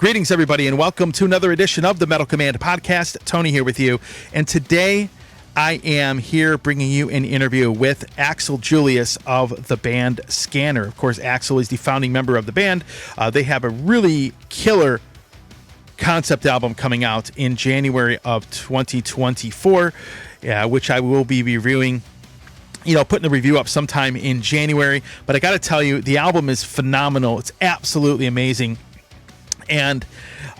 Greetings, everybody, and welcome to another edition of the Metal Command podcast. Tony here with you, and today I am here bringing you an interview with Axel Julius of the band Scanner. Of course, Axel is the founding member of the band. They have a really killer concept album coming out in January of 2024, which I will be reviewing. Putting the review up sometime in January. But I got to tell you, the album is phenomenal. It's absolutely amazing. And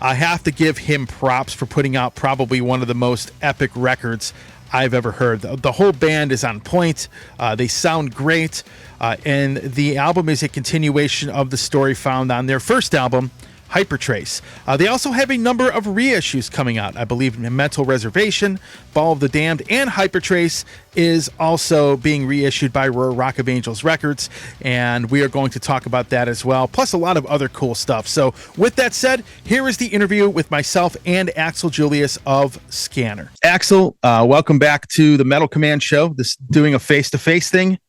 I have to give him props for putting out probably one of the most epic records I've ever heard. The whole band is on point. They sound great. And the album is a continuation of the story found on their first album, Hypertrace. They also have a number of reissues coming out. I believe Mental Reservation, Ball of the Damned, and Hypertrace is also being reissued by Rock of Angels Records, and we are going to talk about that as well, plus a lot of other cool stuff. So with that said, here is the interview with myself and Axel Julius of Scanner. Axel, welcome back to the Metal Command show. Doing a face-to-face thing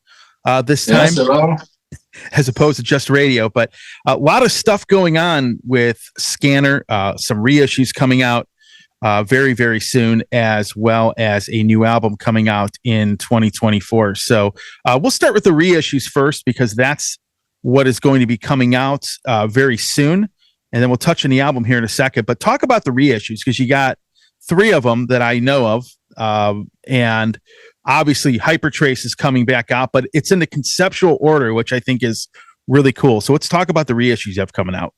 this time. Yes, hello. As opposed to just radio, but a lot of stuff going on with Scanner, some reissues coming out very, very soon, as well as a new album coming out in 2024. So we'll start with the reissues first, because that's what is going to be coming out very soon. And then we'll touch on the album here in a second, but talk about the reissues, because you got three of them that I know of. And obviously, Hypertrace is coming back out, but it's in the conceptual order, which I think is really cool. So let's talk about the reissues you have coming out.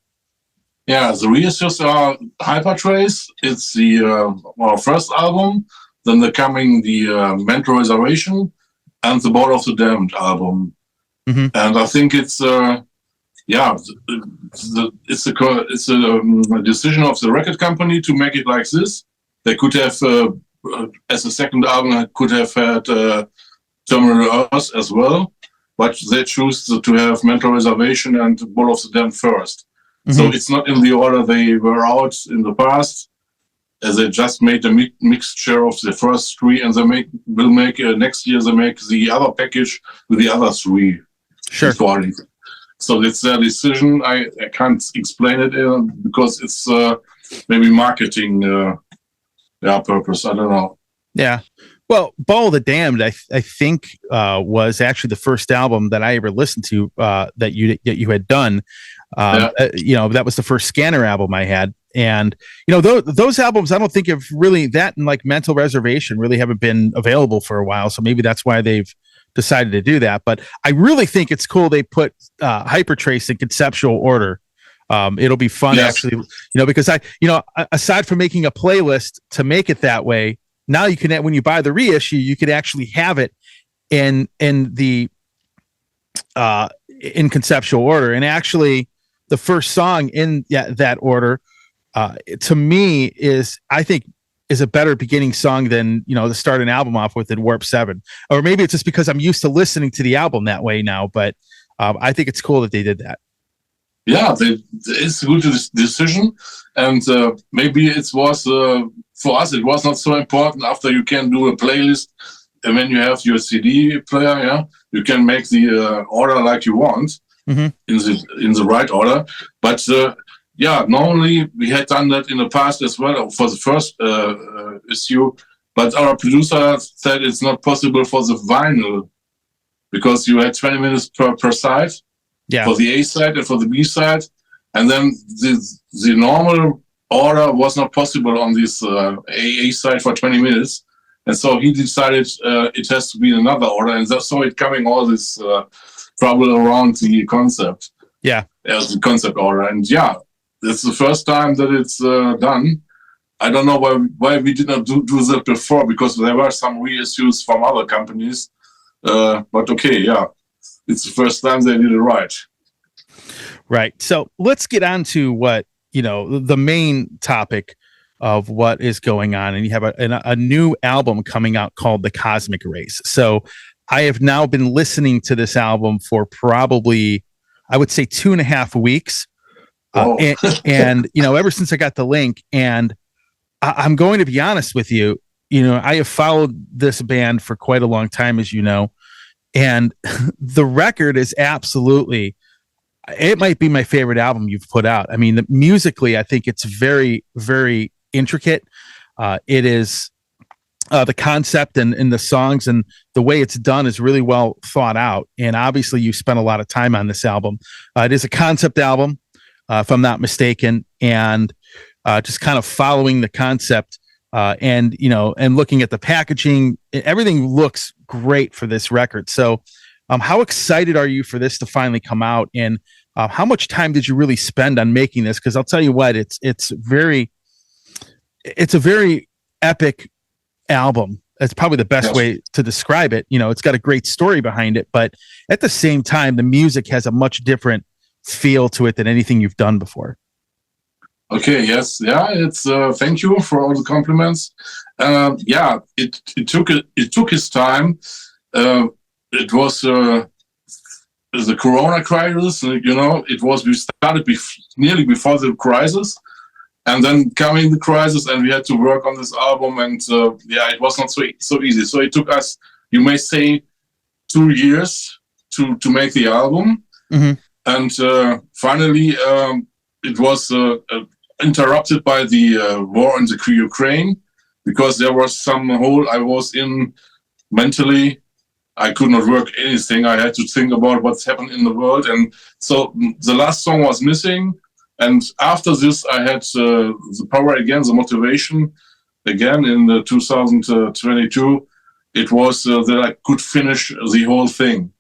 Yeah, the reissues are Hypertrace. It's the first album. Then the Mental Reservation and the Ball of the Damned album. Mm-hmm. And I think it's a decision of the record company to make it like this. They could have. As a second album, I could have had Terminal Earth as well, but they choose to have Mental Reservation and Ball of the Damned first. Mm-hmm. So it's not in the order they were out in the past, as they just made a mixture of the first three, and they will make next year, they make the other package with the other three. Sure. So it's their decision. I can't explain it because it's maybe marketing purpose. I don't know. Yeah. Well, Ball of the Damned, I think was actually the first album that I ever listened to that you had done. That was the first Scanner album I had. And, those albums, I don't think have really, that and like Mental Reservation really haven't been available for a while. So maybe that's why they've decided to do that. But I really think it's cool they put Hypertrace in conceptual order. It'll be fun, actually, because aside from making a playlist to make it that way, now you can, when you buy the reissue, you could actually have it in conceptual order. And actually, the first song in that order, to me, is a better beginning song than, to start an album off with in Warp 7. Or maybe it's just because I'm used to listening to the album that way now, but I think it's cool that they did that. Yeah, it's a good decision, and maybe it was for us. It was not so important. After you can do a playlist, and when you have your CD player, you can make the order like you want, mm-hmm. in the right order. But normally we had done that in the past as well for the first issue. But our producer said it's not possible for the vinyl because you had 20 minutes per side. Yeah. For the A side and for the B side, and then the normal order was not possible on this A side for 20 minutes, and so he decided it has to be in another order, and so it coming all this trouble around the concept. Yeah, the concept order, and it's the first time that it's done. I don't know why we did not do that before, because there were some reissues from other companies, but okay, it's the first time they did it right. Right. So let's get on to what, the main topic of what is going on. And you have a new album coming out called The Cosmic Race. So I have now been listening to this album for probably, I would say 2.5 weeks. And ever since I got the link, and I'm going to be honest with you, I have followed this band for quite a long time, as you know, and the record is absolutely it might be my favorite album you've put out. I mean, musically, I think it's very, very intricate. It is the concept and the songs and the way it's done is really well thought out. And obviously, you spent a lot of time on this album. It is a concept album, if I'm not mistaken, and just kind of following the concept. And looking at the packaging, everything looks great for this record. So, how excited are you for this to finally come out? And how much time did you really spend on making this? Because I'll tell you what, it's a very epic album. That's probably the best way to describe it. It's got a great story behind it, but at the same time, the music has a much different feel to it than anything you've done before. Okay. Yes. Yeah. It's. Thank you for all the compliments. Yeah. It took his time. It was the Corona crisis. We started nearly before the crisis, and then coming the crisis, and we had to work on this album. And it was not so easy. So it took us, you may say, 2 years to make the album, and finally it was interrupted by the war in the Ukraine, because there was some hole I was in mentally. I could not work anything. I had to think about what's happened in the world. And so the last song was missing. And after this, I had the power again, the motivation again in 2022. It was that I could finish the whole thing.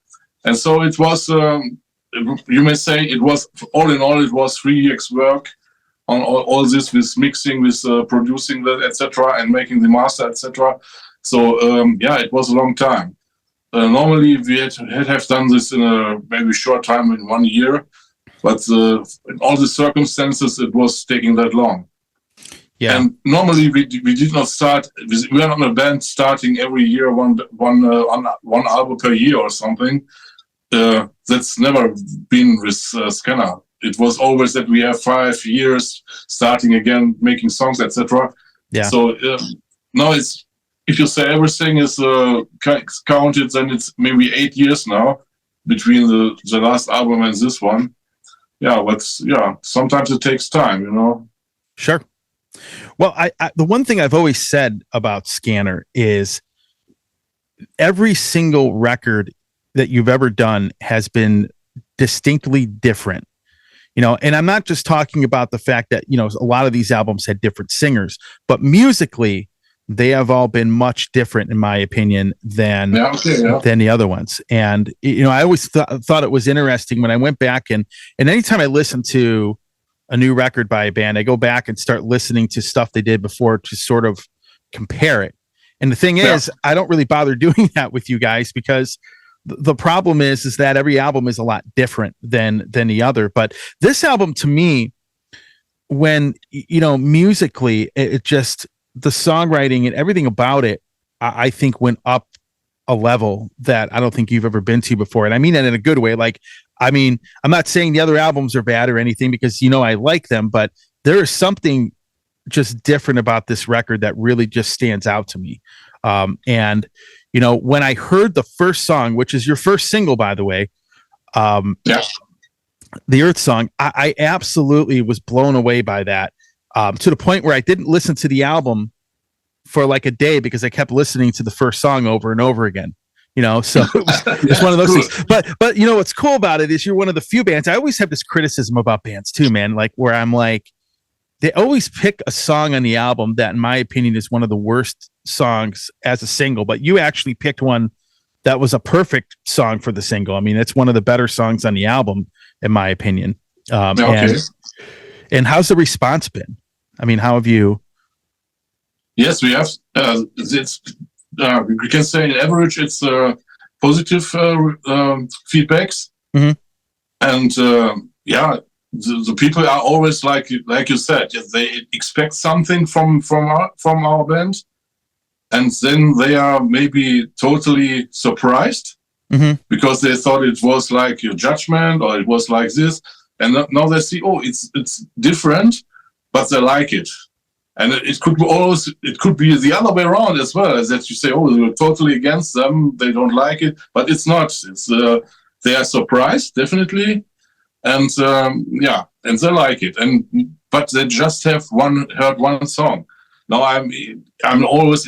And so it was, you may say, it was, all in all, it was 3 years work on all this, with mixing, with producing that, etc., and making the master, etc. So it was a long time. Normally we have done this in a maybe short time, in 1 year, but in all the circumstances it was taking that long. Yeah. And normally we did not start. We are not a band starting every year one album per year or something. That's never been with Scanner. It was always that we have 5 years starting again, making songs, etc. Yeah. So now it's, if you say everything is counted, then it's maybe 8 years now between the last album and this one. Yeah, but sometimes it takes time, Sure. Well, I the one thing I've always said about Scanner is every single record that you've ever done has been distinctly different. And I'm not just talking about the fact that, a lot of these albums had different singers, but musically, they have all been much different, in my opinion, than the other ones. And, I always thought it was interesting when I went back and anytime I listen to a new record by a band, I go back and start listening to stuff they did before to sort of compare it. And the thing is, I don't really bother doing that with you guys, because the problem is that every album is a lot different than the other. But this album, to me, when, musically, it just, the songwriting and everything about it, I think went up a level that I don't think you've ever been to before. And I mean that in a good way. I'm not saying the other albums are bad or anything, because, I like them, but there is something just different about this record that really just stands out to me. And when I heard the first song, which is your first single, by the way, the Earth Song, I absolutely was blown away by that, to the point where I didn't listen to the album for like a day because I kept listening to the first song over and over again. So it's one of those things. But what's cool about it is you're one of the few bands. I always have this criticism about bands too, man. Like, where I'm like, they always pick a song on the album that, in my opinion, is one of the worst songs as a single, but you actually picked one that was a perfect song for the single. I mean, it's one of the better songs on the album, in my opinion. And how's the response been? I mean, how have you? Yes, we have. We can say on average it's positive feedbacks, and the people are always like you said, they expect something from our band, and then they are maybe totally surprised because they thought it was like your judgment or it was like this, and now they see, oh, it's different, but they like it. And it could be the other way around as well, as that you say, oh, you're totally against them, they don't like it, but it's not. It's they are surprised, definitely, and and they like it. But they just have heard one song. Now I'm always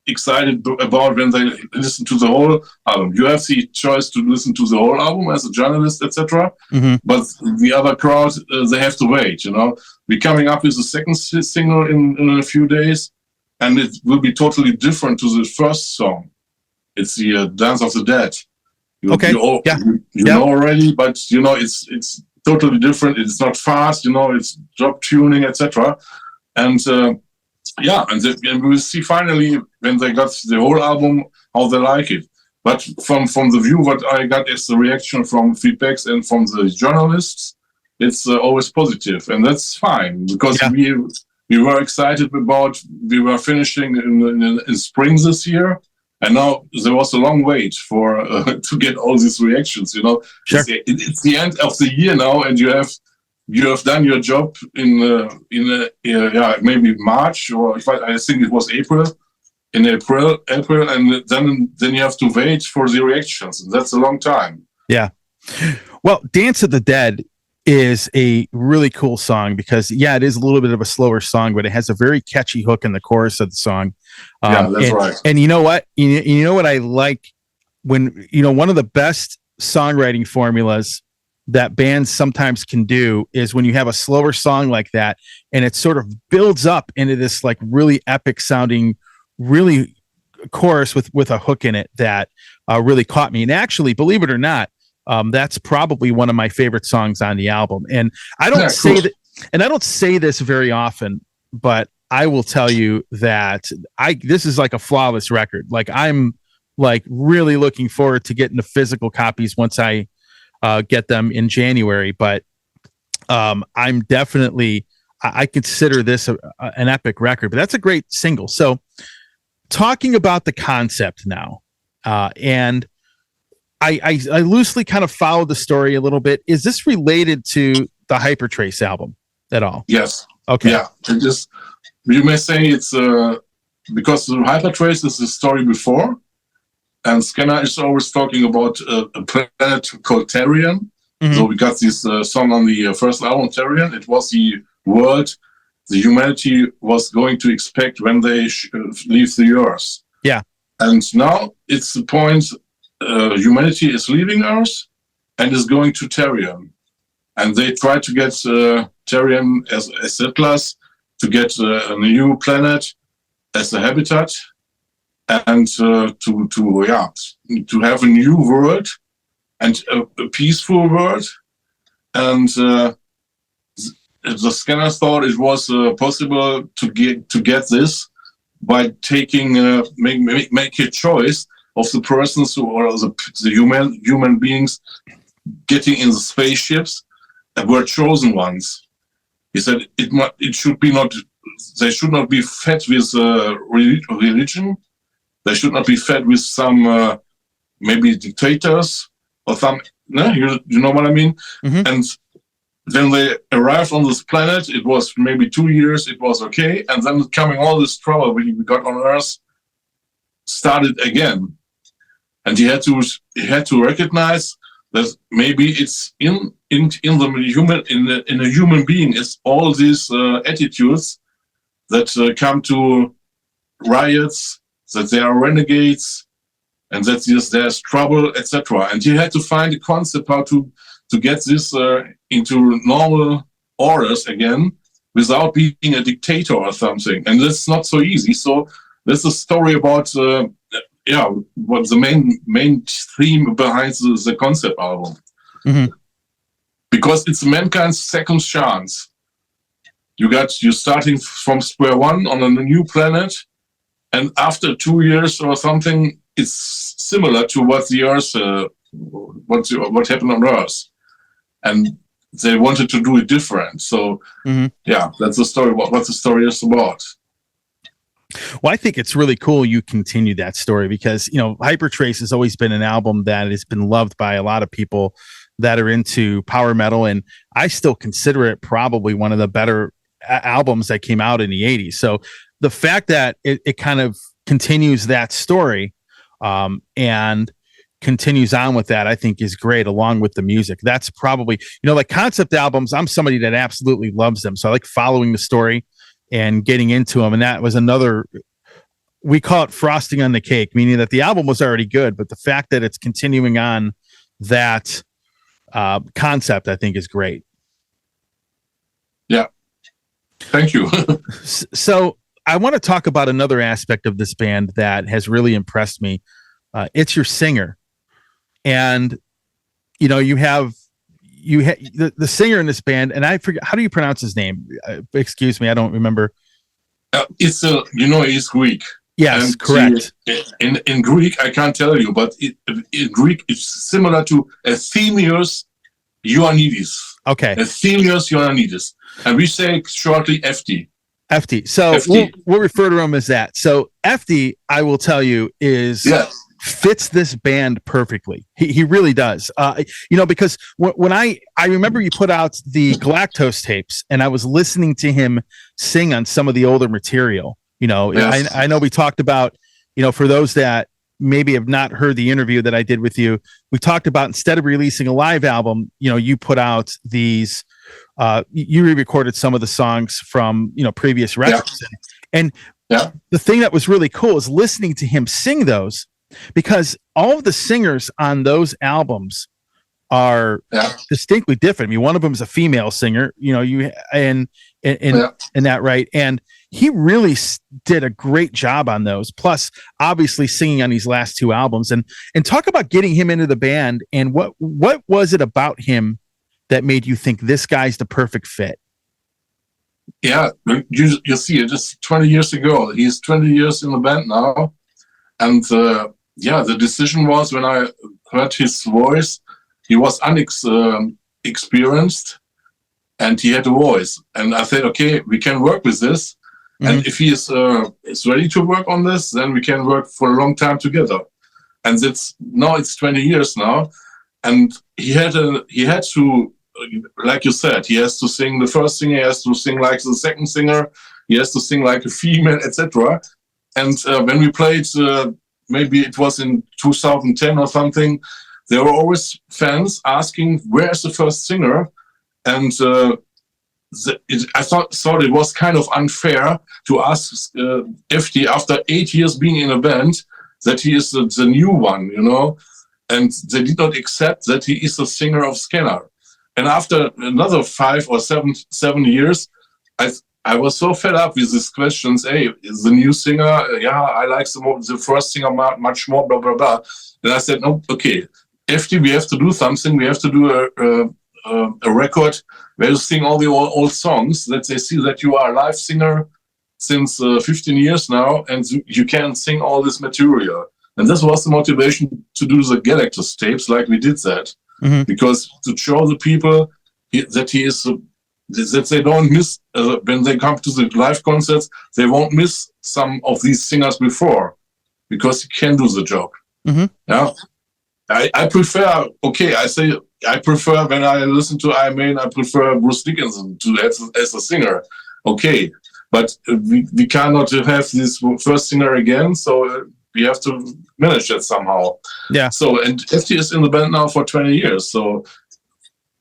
excited about when they listen to the whole album. You have the choice to listen to the whole album as a journalist, etc. Mm-hmm. But the other crowd, they have to wait. We're coming up with a second single in a few days, and it will be totally different to the first song. It's the Dance of the Dead. You know already, but it's totally different. It's not fast. It's drop tuning, etc. And and we'll see finally when they got the whole album how they like it. But from the view, what I got as the reaction from feedbacks and from the journalists, it's always positive, and that's fine because we were excited about. We were finishing in spring this year, and now there was a long wait for to get all these reactions. Sure. It's the end of the year now, and you have done your job in maybe March, or I think it was April, and then you have to wait for the reactions, and that's a long time. Yeah. Well, Dance of the Dead is a really cool song because it is a little bit of a slower song, but it has a very catchy hook in the chorus of the song. That's right. And you know what? You know what I like when one of the best songwriting formulas that bands sometimes can do is when you have a slower song like that and it sort of builds up into this like really epic sounding, really chorus with a hook in it that really caught me. And actually, believe it or not, that's probably one of my favorite songs on the album. And I don't say this very often, but I will tell you that this is like a flawless record. Like I'm like really looking forward to getting the physical copies once I get them in January, but I'm definitely I consider this an epic record. But that's a great single. So, talking about the concept now, and I loosely kind of followed the story a little bit. Is this related to the Hypertrace album at all? Yes. Okay. Yeah. You may say it's because the Hypertrace is the story before. And Scanner is always talking about a planet called Terrian. Mm-hmm. So we got this song on the first album, Terrian. It was the world the humanity was going to expect when they leave the Earth. Yeah. And now it's the point humanity is leaving Earth and is going to Terrian. And they try to get Terrian as settlers, to get a new planet as a habitat. And to have a new world and a peaceful world, and the Scanners thought it was possible to get this by taking make a choice of the persons or the human beings getting in the spaceships and were chosen ones. He said it should be not. They should not be fed with religion. They should not be fed with some maybe dictators or some. No, you know what I mean. Mm-hmm. And when they arrived on this planet, it was maybe 2 years. It was okay, and then coming all this trouble we got on Earth started again, and he had to recognize that maybe it's in a human being is all these attitudes that come to riots, that they are renegades, and that there's trouble, etc. And he had to find a concept how to get this into normal orders again without being a dictator or something. And that's not so easy. So this is a story about what the main theme behind the concept album. Mm-hmm. Because it's mankind's second chance. You're starting from square one on a new planet. And after 2 years or something, it's similar to what the Earth, what happened on Earth, and they wanted to do it different. So, that's the story. What the story is about. Well, I think it's really cool you continue that story because Hypertrace has always been an album that has been loved by a lot of people that are into power metal, and I still consider it probably one of the better albums that came out in the 80s. So the fact that it kind of continues that story, and continues on with that, I think is great, along with the music. That's probably, like concept albums, I'm somebody that absolutely loves them. So I like following the story and getting into them. And that was another, we call it frosting on the cake, meaning that the album was already good, but the fact that it's continuing on that concept, I think is great. Yeah. Thank you. So I want to talk about another aspect of this band that has really impressed me. It's your singer. And, you have the singer in this band, and I forget, how do you pronounce his name? Excuse me, I don't remember. It's he's Greek. Yes, and correct. In Greek, I can't tell you, but in Greek, it's similar to Ephemios Ioannidis. Okay. Ephemios Ioannidis. And we say shortly FD. FD. So we'll refer to him as that. So FD, I will tell you, fits this band perfectly. He really does. Because when I remember you put out the Galactose tapes, and I was listening to him sing on some of the older material. Yes. I know we talked about, for those that maybe have not heard the interview that I did with you, we talked about, instead of releasing a live album, you put out these, you re-recorded some of the songs from, previous records. And the thing that was really cool is listening to him sing those, because all of the singers on those albums are distinctly different. I mean, one of them is a female singer, and that, right. And he really did a great job on those. Plus, obviously, singing on these last two albums. And talk about getting him into the band. And what was it about him that made you think this guy's the perfect fit? Yeah, you see, it is 20 years ago. He's 20 years in the band now. And the decision was, when I heard his voice, he was unexperienced and he had a voice. And I said, okay, we can work with this. Mm-hmm. And if he is ready to work on this, then we can work for a long time together. And it's 20 years now. And he had to, like you said, he has to sing the first singer, he has to sing like the second singer, he has to sing like a female, etc. And when we played, maybe it was in 2010 or something, there were always fans asking, where's the first singer? And I thought it was kind of unfair to ask FD, after 8 years being in a band, that he is the new one, and they did not accept that he is the singer of Scanner. And after another 5 or 7 years, I was so fed up with these questions. Hey, is the new singer? Yeah, I like the first singer much more, blah, blah, blah. And I said, no, okay, FD, we have to do something. We have to do a record where you sing all the old songs, that they see that you are a live singer since 15 years now, and you can sing all this material. And this was the motivation to do the Galactose tapes, like we did that. Mm-hmm. Because to show the people that he is, that they don't miss, when they come to the live concerts, they won't miss some of these singers before, because he can do the job. Mm-hmm. Yeah, I prefer, I prefer, when I listen to Iron Maiden, I prefer Bruce Dickinson as a singer. Okay, but we cannot have this first singer again, so we have to manage that somehow. Yeah. So, and FT is in the band now for 20 years, so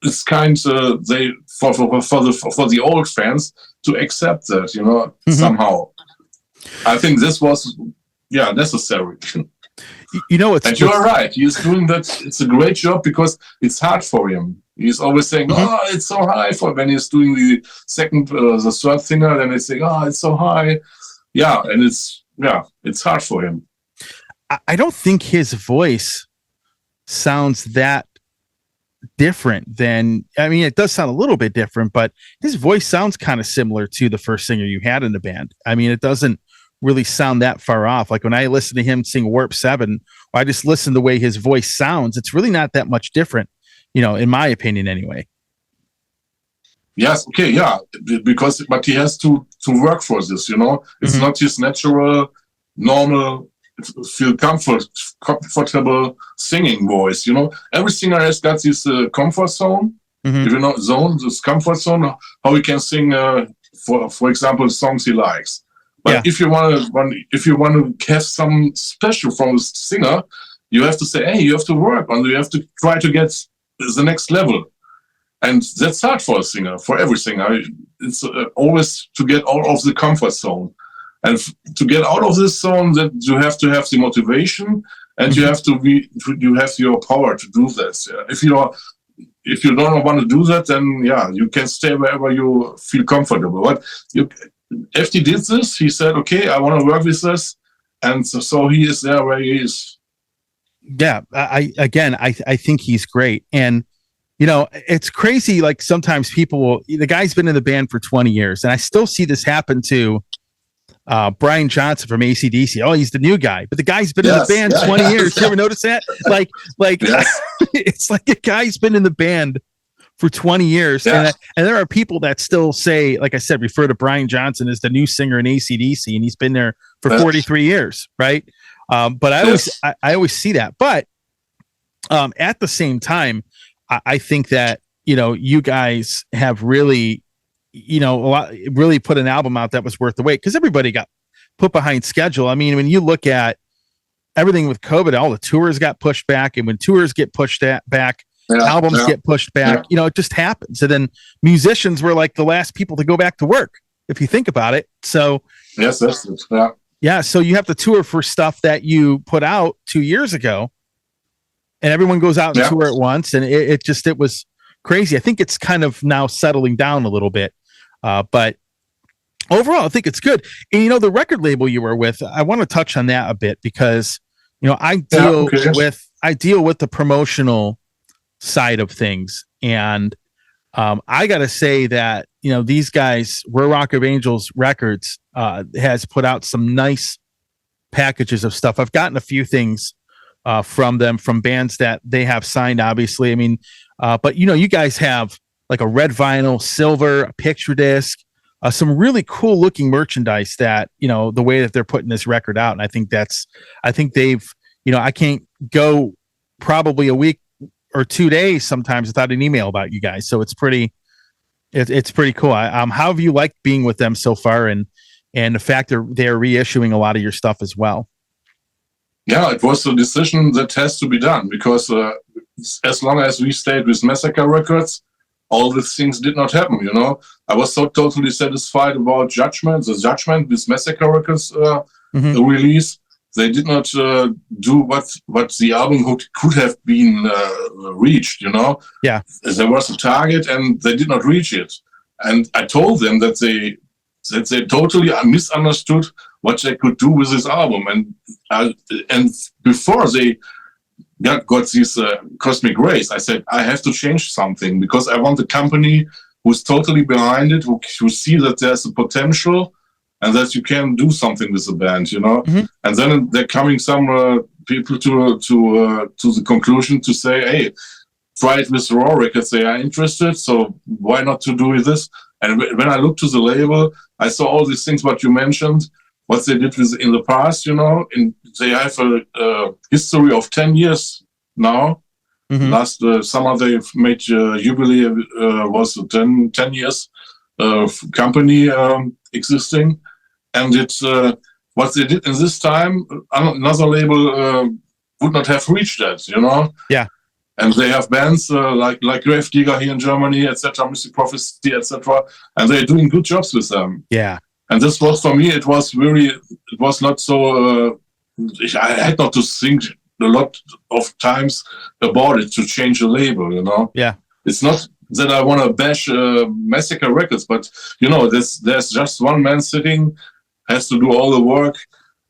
it's kind of for the old fans to accept that, mm-hmm. somehow. I think this was necessary. And you are right. He's doing that. It's a great job, because it's hard for him. He's always saying, mm-hmm. "Oh, it's so high." For when he's doing the third singer, then they say, "Oh, it's so high." Yeah, and it's hard for him. I don't think his voice sounds that different than, I mean, it does sound a little bit different, but his voice sounds kind of similar to the first singer you had in the band. I mean, it doesn't really sound that far off. Like when I listen to him sing Warp 7, or I just listen to the way his voice sounds, it's really not that much different, in my opinion anyway. Yes, okay, yeah, but he has to work for this, it's mm-hmm. not his natural, normal, feel comfortable singing voice, Every singer has got this comfort zone, mm-hmm. This comfort zone, how he can sing, for example, songs he likes. But if you want to have some special from the singer, you have to say, hey, you have to work on, you have to try to get the next level. And that's hard for a singer, for every singer. It's always to get out of the comfort zone. And to get out of this zone, that you have to have the motivation, and you have you have your power to do this. If you don't want to do that, then you can stay wherever you feel comfortable. But FT did this. He said, okay, I want to work with this. And so he is there where he is. Yeah. I think he's great. And, it's crazy. Like sometimes the guy's been in the band for 20 years, and I still see this happen to Brian Johnson from AC/DC. Oh, he's the new guy, but the guy's been in the band 20 years. You ever notice that? Like it's like a guy's been in the band for 20 years. And there are people that still say, like I said, refer to Brian Johnson as the new singer in AC/DC, and he's been there for 43 years. Right. But I always see that. But at the same time, I think that, you guys have really, really put an album out that was worth the wait, because everybody got put behind schedule. I mean, when you look at everything with COVID, all the tours got pushed back, and when tours get pushed back, albums get pushed back, it just happens. And then musicians were like the last people to go back to work, if you think about it. So yes, that's it. So you have to tour for stuff that you put out 2 years ago, and everyone goes out and tour at once. And it was crazy. I think it's kind of now settling down a little bit. But overall, I think it's good. And, the record label you were with, I want to touch on that a bit, because, I deal with the promotional side of things. And I got to say that, these guys, Rare Rock of Angels Records, has put out some nice packages of stuff. I've gotten a few things from them, from bands that they have signed, obviously. I mean, but, you guys have like a red vinyl, silver, a picture disc, some really cool looking merchandise that, the way that they're putting this record out. And I think they've, I can't go probably a week or 2 days sometimes without an email about you guys. So it's pretty cool. How have you liked being with them so far, and the fact that they're reissuing a lot of your stuff as well? Yeah, it was a decision that has to be done, because as long as we stayed with Massacre Records, all these things did not happen. I was so totally satisfied about the Judgment with Massacre Records release. They did not do what the album could have been reached. Yeah, there was a target and they did not reach it. And I told them that they totally misunderstood what they could do with this album. And before they got this Cosmic Race, I said, I have to change something, because I want a company who's totally behind it, who see that there's a potential and that you can do something with the band, And then they're coming some people to the conclusion to say, hey, try it with Raw Records. They are interested, so why not to do with this? And when I looked to the label, I saw all these things what you mentioned, what they did in the past, and they have a history of 10 years now. Mm-hmm. Last summer, they made Jubilee, was 10 years company existing. And it's what they did in this time, another label would not have reached that, Yeah. And they have bands like Gravedigger here in Germany, etc., Mystic Prophecy, etc., and they're doing good jobs with them. Yeah. And this was, for me, it was not so, I had not to think a lot of times about it to change a label, Yeah. It's not that I want to bash Massacre Records, but, there's just one man sitting, has to do all the work,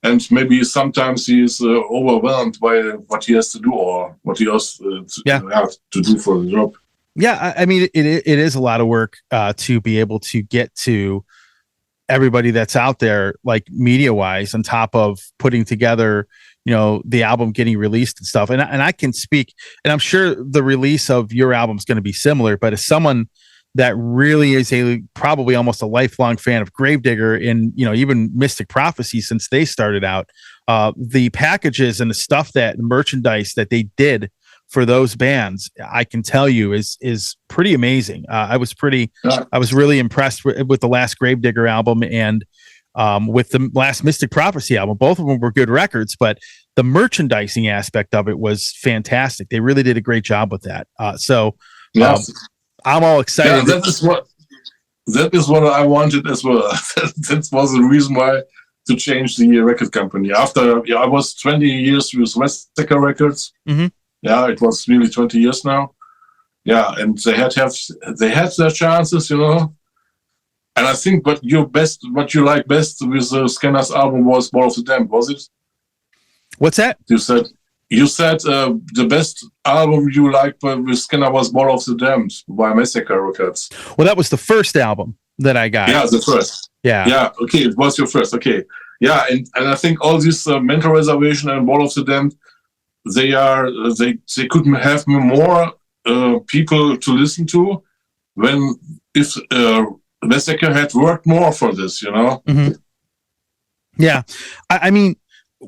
and maybe sometimes he is overwhelmed by what he has to do, or what he has to do for the job. Yeah, I mean, it is a lot of work to be able to get to everybody that's out there, like media wise, on top of putting together, the album getting released and stuff. And I can speak, and I'm sure the release of your album is going to be similar, but as someone that really is probably almost a lifelong fan of Gravedigger and, even Mystic Prophecy since they started out, the packages and the merchandise that they did for those bands, I can tell you is pretty amazing. I was really impressed with the last Gravedigger album and with the last Mystic Prophecy album. Both of them were good records, but the merchandising aspect of it was fantastic. They really did a great job with that. Yes. I'm all excited. Yeah, that is what I wanted as well. That was the reason why to change the record company. After I was 20 years with Westacre Records. Mm-hmm. Yeah, it was nearly 20 years now. Yeah, and they had their chances, And I think what you like best with Scanner's album was Ball of the Damned, was it? What's that? You said the best album you liked with Skinner was Ball of the Damned by Massacre Records. Well, that was the first album that I got. Yeah, the first. Yeah. Okay, it was your first. Okay. Yeah, and I think all this Mental Reservation and Ball of the Damned, they could have more people to listen to if Massacre had worked more for this, Mm-hmm. Yeah. I mean,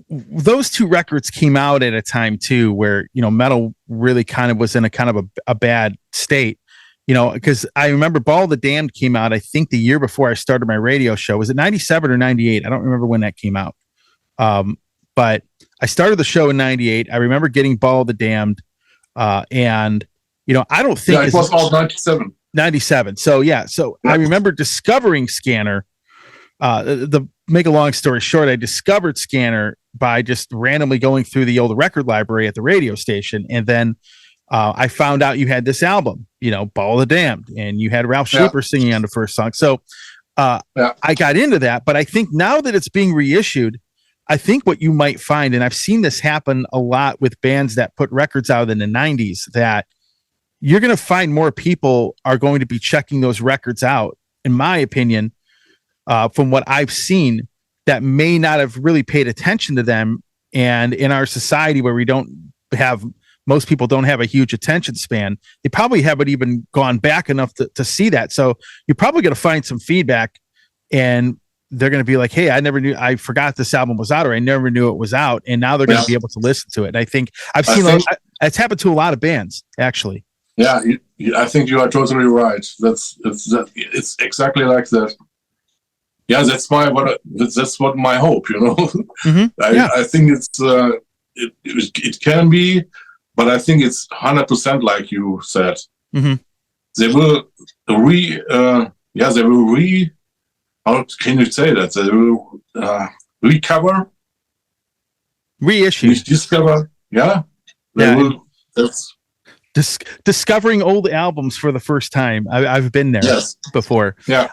those two records came out at a time too where metal really kind of was in a bad state, because I remember Ball of the Damned came out I think the year before I started my radio show. Was it 97 or 98? I don't remember when that came out, but I started the show in 98. I remember getting Ball of the Damned, and I don't think it was all 97. So yeah, I remember discovering Scanner. Make a long story short, I discovered Scanner by just randomly going through the old record library at the radio station. And then I found out you had this album, Ball of the Damned, and you had Ralph Shapper singing on the first song. So I got into that. But I think now that it's being reissued, I think what you might find, and I've seen this happen a lot with bands that put records out in the 90s, that you're going to find more people are going to be checking those records out, in my opinion, from what I've seen, that may not have really paid attention to them. And in our society where most people don't have a huge attention span, they probably haven't even gone back enough to see that. So you're probably going to find some feedback, and they're going to be like, hey, I forgot this album was out, or I never knew it was out. And now they're going to be able to listen to it. And I think it's happened to a lot of bands, actually. Yeah, I think you are totally right. It's exactly like that. Yeah, that's what my hope, Mm-hmm. I think it can be, but I think it's 100% like you said. Mm-hmm. They will how can you say that? They will recover, reissue, discover. Yeah, they will. That's discovering old albums for the first time. I've been there before. Yeah.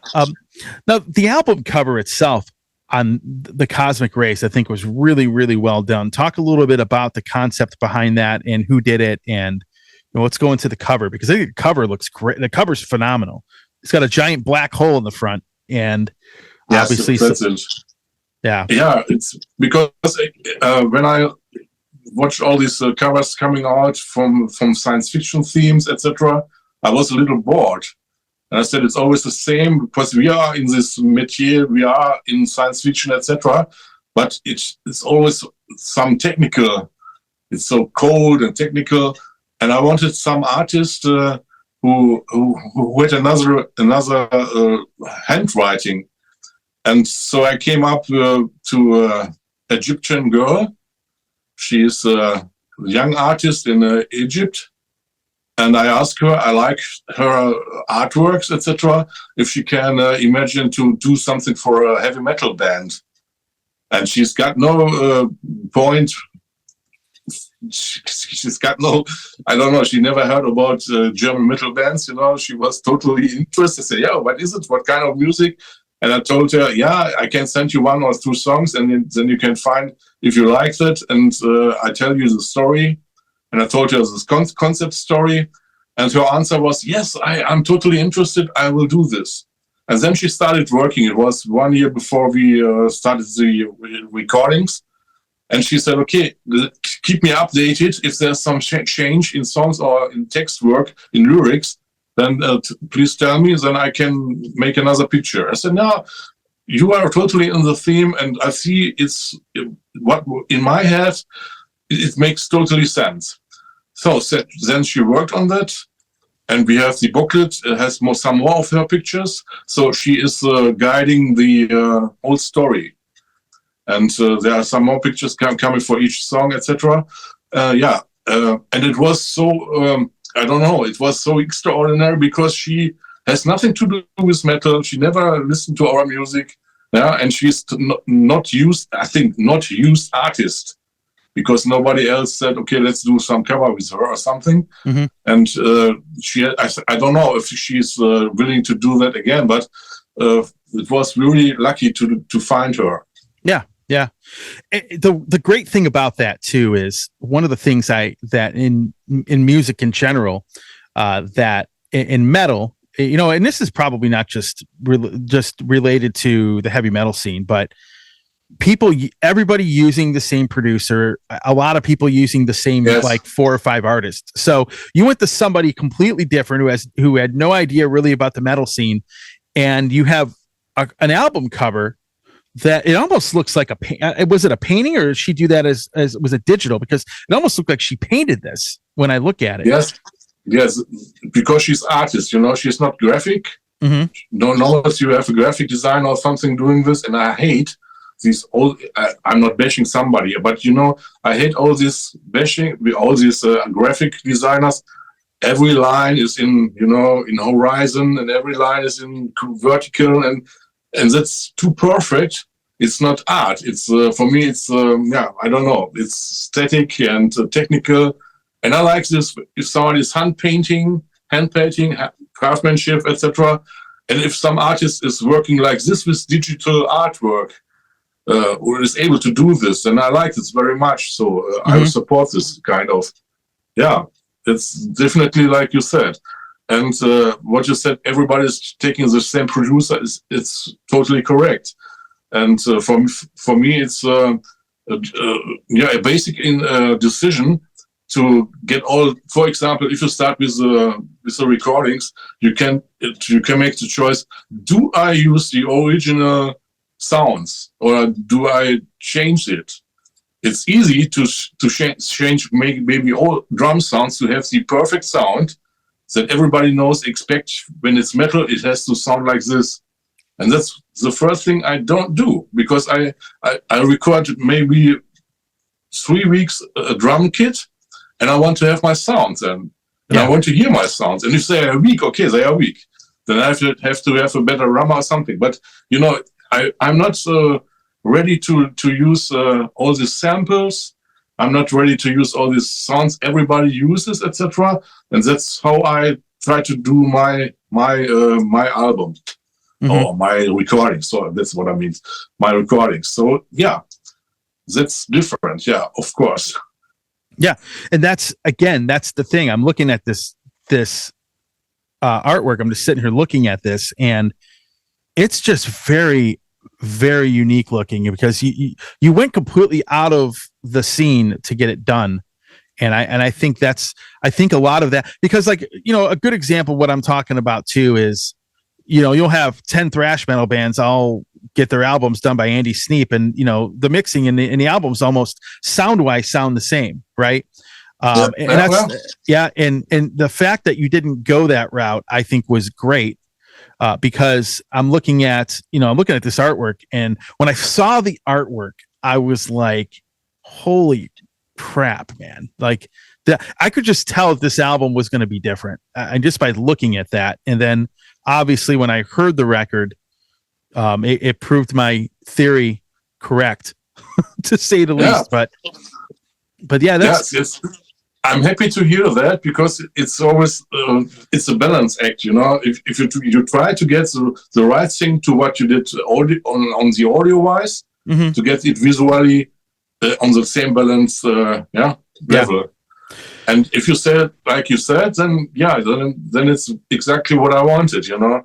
Now the album cover itself on the Cosmic Race, I think, was really, really well done. Talk a little bit about the concept behind that and who did it, and let's go into the cover, because I think the cover looks great. The cover's phenomenal. It's got a giant black hole in the front, and obviously, that's it. Yeah. It's because when I watch all these covers coming out from science fiction themes, etc., I was a little bored. And I said, it's always the same, because we are in this métier, we are in science fiction, etc., but it's always some technical. It's so cold and technical. And I wanted some artist who had another handwriting. And so I came up to Egyptian girl. She is a young artist in Egypt, and I asked her, I like her artworks, etc., if she can imagine to do something for a heavy metal band. And she's got no point. She's got no, I don't know, she never heard about German metal bands, She was totally interested. I said, yeah, what is it? What kind of music? And I told her, yeah, I can send you 1 or 2 songs, and then you can find if you like it. And I tell you the story. And I told her this concept story. And her answer was, yes, I'm totally interested. I will do this. And then she started working. It was 1 year before we started the recordings. And she said, okay, keep me updated. If there's some change in songs or in text work, in lyrics, then please tell me, then I can make another picture. I said, no, you are totally in the theme, and I see what in my head, it makes totally sense. So then she worked on that, and we have the booklet. It has some more of her pictures. So she is guiding the whole story. and there are some more pictures coming for each song, etc. And it was so I don't know, it was so extraordinary because she has nothing to do with metal. She never listened to our music, and she's not used artist, because nobody else said, okay, let's do some cover with her or something. Mm-hmm. And I don't know if she's willing to do that again, but it was really lucky to find her. Yeah. Yeah. The great thing about that too is one of the things that in music in general, that in metal, and this is probably not just related to the heavy metal scene, but everybody using the same producer, a lot of people using the same, like 4 or 5 artists. So you went to somebody completely different who had no idea really about the metal scene, and you have an album cover that it almost looks like was it a painting, or did she do that as was it digital? Because it almost looked like she painted this when I look at it. Yes, because she's artist, she's not graphic. Mm-hmm. Don't know if you have a graphic designer or something doing this, and I hate these old. I'm not bashing somebody, but I hate all this bashing with all these graphic designers. Every line is in horizon, and every line is in vertical, and that's too perfect. It's not art. It's for me. It's I don't know. It's static and technical. And I like this if someone is hand painting, craftsmanship, etc. And if some artist is working like this with digital artwork, or is able to do this, then I like this very much. So mm-hmm. I will support this kind of. Yeah, it's definitely like you said. And what you said, everybody's taking the same producer. It's totally correct. And for me, it's a basic decision to get all. For example, if you start with the recordings, you can make the choice: do I use the original sounds or do I change it? It's easy to change maybe all drum sounds to have the perfect sound that everybody knows. Expect when it's metal, it has to sound like this, and that's the first thing I don't do, because I record maybe 3 weeks a drum kit. And I want to have my sounds, and I want to hear my sounds. And if they are weak, okay, they are weak. Then I have to have a better drummer or something. But I'm not ready to use all these samples. I'm not ready to use all these sounds everybody uses, etc. And that's how I try to do my album, mm-hmm. or my recording. So that's what I mean, my recording. So yeah, that's different. Yeah, of course. Yeah, and that's the thing. I'm looking at this artwork. I'm just sitting here looking at this, and it's just very, very unique looking, because you went completely out of the scene to get it done, and I think a lot of that, because a good example of what I'm talking about too is, you'll have 10 thrash metal bands all get their albums done by Andy Sneap, and the mixing in the albums almost sound the same, right? And the fact that you didn't go that route, I think, was great, because I'm looking at this artwork, and when I saw the artwork, I was like, holy crap, man. Like, I could just tell if this album was going to be different, and just by looking at that. And then obviously when I heard the record, it proved my theory correct, to say the least. But yeah, yes. I'm happy to hear that, because it's always it's a balance act. If you try to get the right thing to what you did on the audio wise, mm-hmm. to get it visually on the same balance level. Yeah. And if you said like you said, then it's exactly what I wanted. And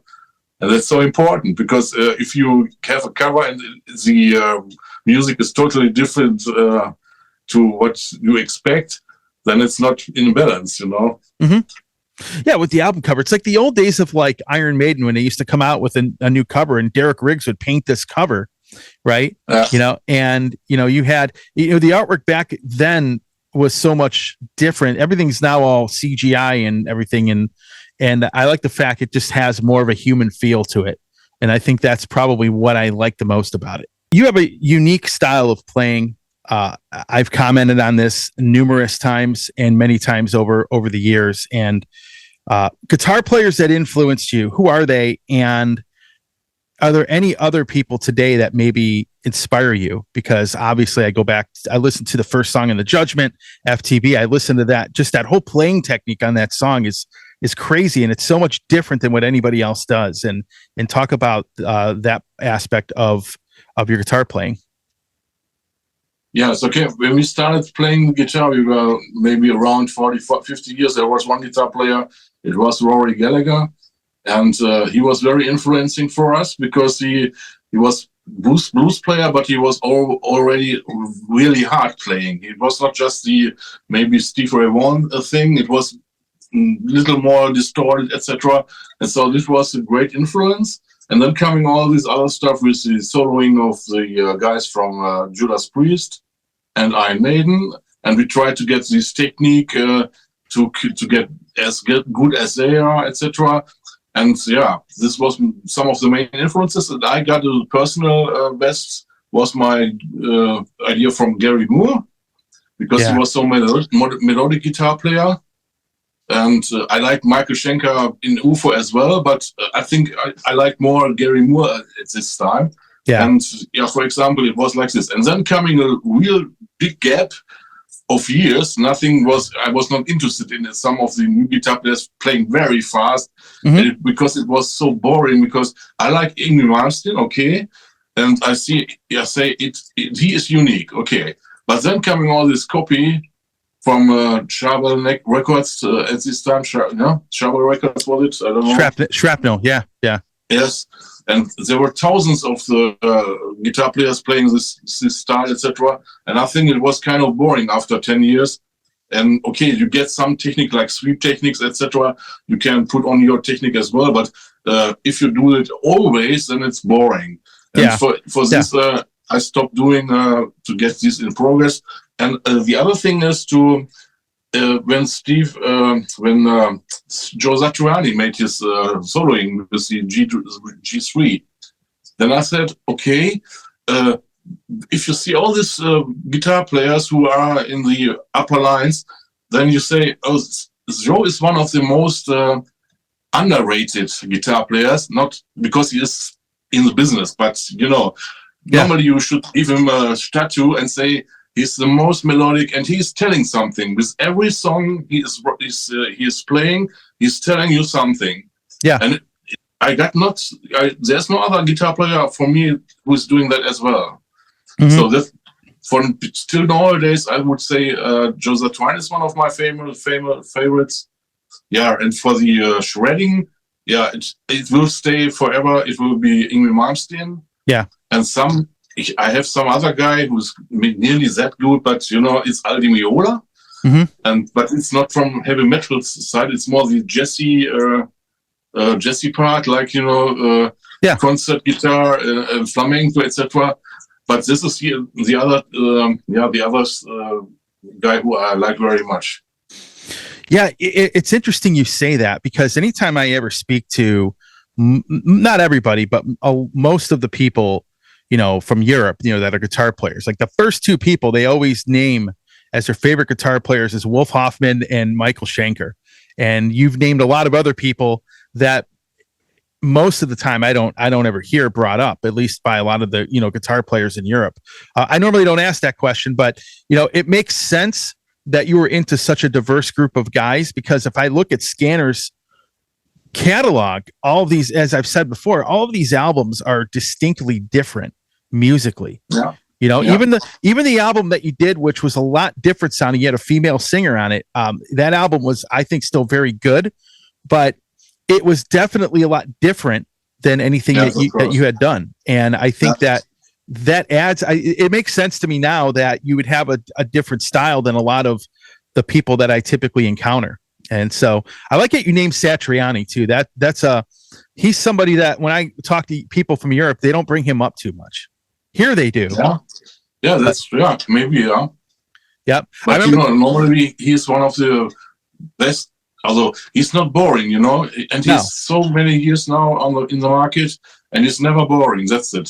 that's so important, because if you have a cover and the music is totally different to what you expect, then it's not in balance, Mm-hmm. Yeah, with the album cover, it's like the old days of like Iron Maiden, when they used to come out with a new cover, and Derek Riggs would paint this cover, right? Yeah. And you had the artwork back then was so much different. Everything's now all CGI and everything, and I like the fact it just has more of a human feel to it, and I think that's probably what I like the most about it. You have a unique style of playing. I've commented on this numerous times and many times over the years. And guitar players that influenced you, who are they? And are there any other people today that maybe inspire you? Because obviously I listened to the first song in the Judgment, FTB. I listened to that. Just that whole playing technique on that song is crazy. And it's so much different than what anybody else does. And talk about that aspect of your guitar playing. Yes, okay. When we started playing the guitar, we were maybe around 40, 50 years. There was one guitar player. It was Rory Gallagher. And he was very influencing for us because he was blues player, but he was already really hard playing. It was not just the maybe Steve Ray Vaughan thing. It was a little more distorted, etc. And so this was a great influence. And then coming all this other stuff with the soloing of the guys from Judas Priest and Iron Maiden, and we tried to get this technique to get as good as they are, etc. And yeah, this was some of the main influences that I got. The personal best was my idea from Gary Moore, because he was so melodic guitar player. And I like Michael Schenker in UFO as well, but I think I like more Gary Moore at this time. Yeah. And yeah, for example, it was like this. And then coming a real big gap of years, I was not interested in some of the new guitar players playing very fast, because it was so boring. Because I like Yngwie Malmsteen, okay, and I say he is unique, okay, but then coming all this copy from Shabal Records at this time, Shabal Records was it? I don't know. Shrapnel, yeah. Yes, and there were thousands of the guitar players playing this style, etc. And I think it was kind of boring after 10 years. And okay, you get some technique like sweep techniques, etc. You can put on your technique as well, but if you do it always, then it's boring. And for this, I stopped doing to get this in progress. And the other thing is to when Joe Satriani made his soloing with the G3, then I said, okay, if you see all these guitar players who are in the upper lines, then you say, oh, Joe is one of the most underrated guitar players, not because he is in the business, but normally you should give him a statue and say, he's the most melodic, and he's telling something. With every song he is playing, he's telling you something. Yeah. And there's no other guitar player for me who's doing that as well. So that still nowadays, I would say Joe Satriani is one of my favorites. Yeah, and for the shredding, it will stay forever. It will be Yngwie Malmsteen. Yeah. And I have some other guy who's nearly that good, but it's Aldi Meola, but it's not from heavy metal side. It's more the Jesse part, like concert guitar, flamenco, etc. But this is the other guy who I like very much. Yeah, it's interesting you say that, because anytime I ever speak to not everybody, but most of the people from Europe, that are guitar players, like the first two people they always name as their favorite guitar players is Wolf Hoffman and Michael Schenker. And you've named a lot of other people that most of the time I don't ever hear brought up, at least by a lot of the, guitar players in Europe. I normally don't ask that question, but it makes sense that you were into such a diverse group of guys, because if I look at Scanner's catalog, all of these, as I've said before, all of these albums are distinctly different musically. Even the album that you did, which was a lot different sounding, you had a female singer on it. That album was, I think, still very good, but it was definitely a lot different than anything that you had done. And I think that adds, it makes sense to me now that you would have a different style than a lot of the people that I typically encounter. And so I like it. You named Satriani too. He's somebody that when I talk to people from Europe, they don't bring him up too much. Here they do. Maybe. Yep. But normally he's one of the best. Although he's not boring, and he's so many years now in the market, and he's never boring. That's it.